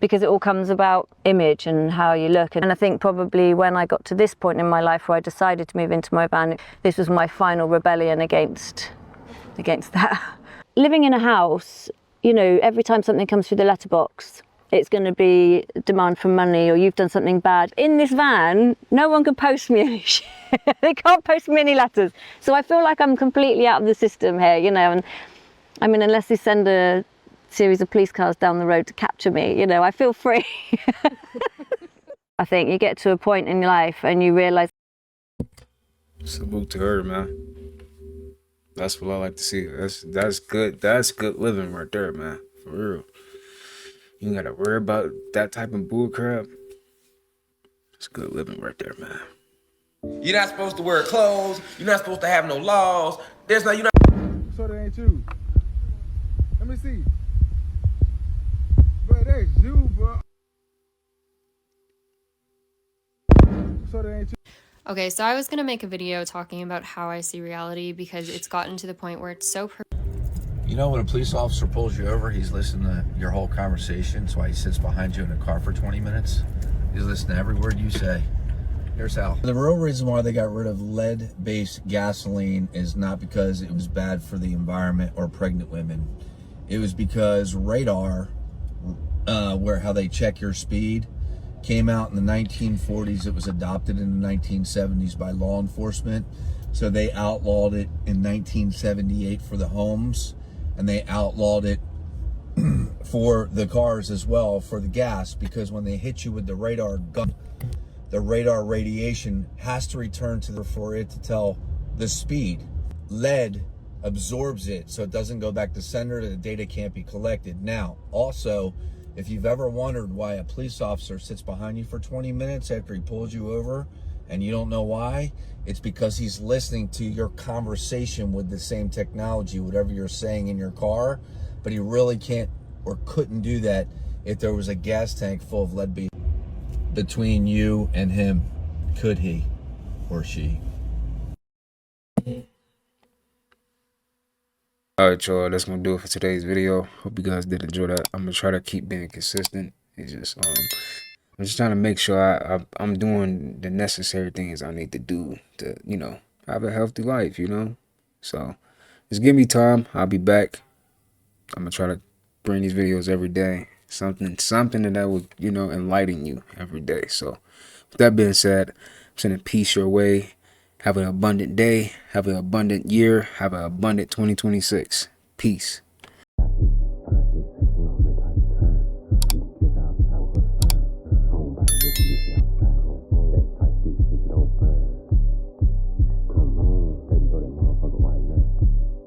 because it all comes about image and how you look. And I think probably when I got to this point in my life where I decided to move into my van, this was my final rebellion against that. Living in a house, you know, every time something comes through the letterbox, it's going to be demand for money or you've done something bad. In this van, no one can post me any shit. They can't post me any letters. So I feel like I'm completely out of the system here, you know. And I mean, unless they send a series of police cars down the road to capture me, you know, I feel free. I think you get to a point in life and you realize. Salute to her, man. That's what I like to see. That's good. That's good living right there, man. For real. You ain't gotta worry about that type of bull crap. It's good living right there, man. You're not supposed to wear clothes. You're not supposed to have no laws. You're not. So that ain't you. Let me see. Bro, that's you, bro. So that ain't you. Okay, so I was gonna make a video talking about how I see reality because it's gotten to the point where it's so You know, when a police officer pulls you over, he's listening to your whole conversation. That's why he sits behind you in a car for 20 minutes. He's listening to every word you say. Here's how. The real reason why they got rid of lead-based gasoline is not because it was bad for the environment or pregnant women. It was because radar, where how they check your speed, came out in the 1940s. It was adopted in the 1970s by law enforcement. So they outlawed it in 1978 for the homes, and they outlawed it for the cars as well for the gas, because when they hit you with the radar gun, the radar radiation has to return to the for it to tell the speed. Lead absorbs it, so it doesn't go back to sender. The data can't be collected. Now, also, if you've ever wondered why a police officer sits behind you for 20 minutes after he pulls you over and you don't know why, it's because he's listening to your conversation with the same technology, whatever you're saying in your car, but he really can't or couldn't do that if there was a gas tank full of lead between you and him. Could he or she? Alright, y'all, that's gonna do it for today's video. Hope you guys did enjoy that. I'm gonna try to keep being consistent. It's just I'm just trying to make sure I'm doing the necessary things I need to do to, you know, have a healthy life, you know. So just give me time. I'll be back. I'm gonna try to bring these videos every day. Something that will, you know, enlighten you every day. So with that being said, I'm sending peace your way. Have an abundant day. Have an abundant year. Have an abundant 2026. Peace.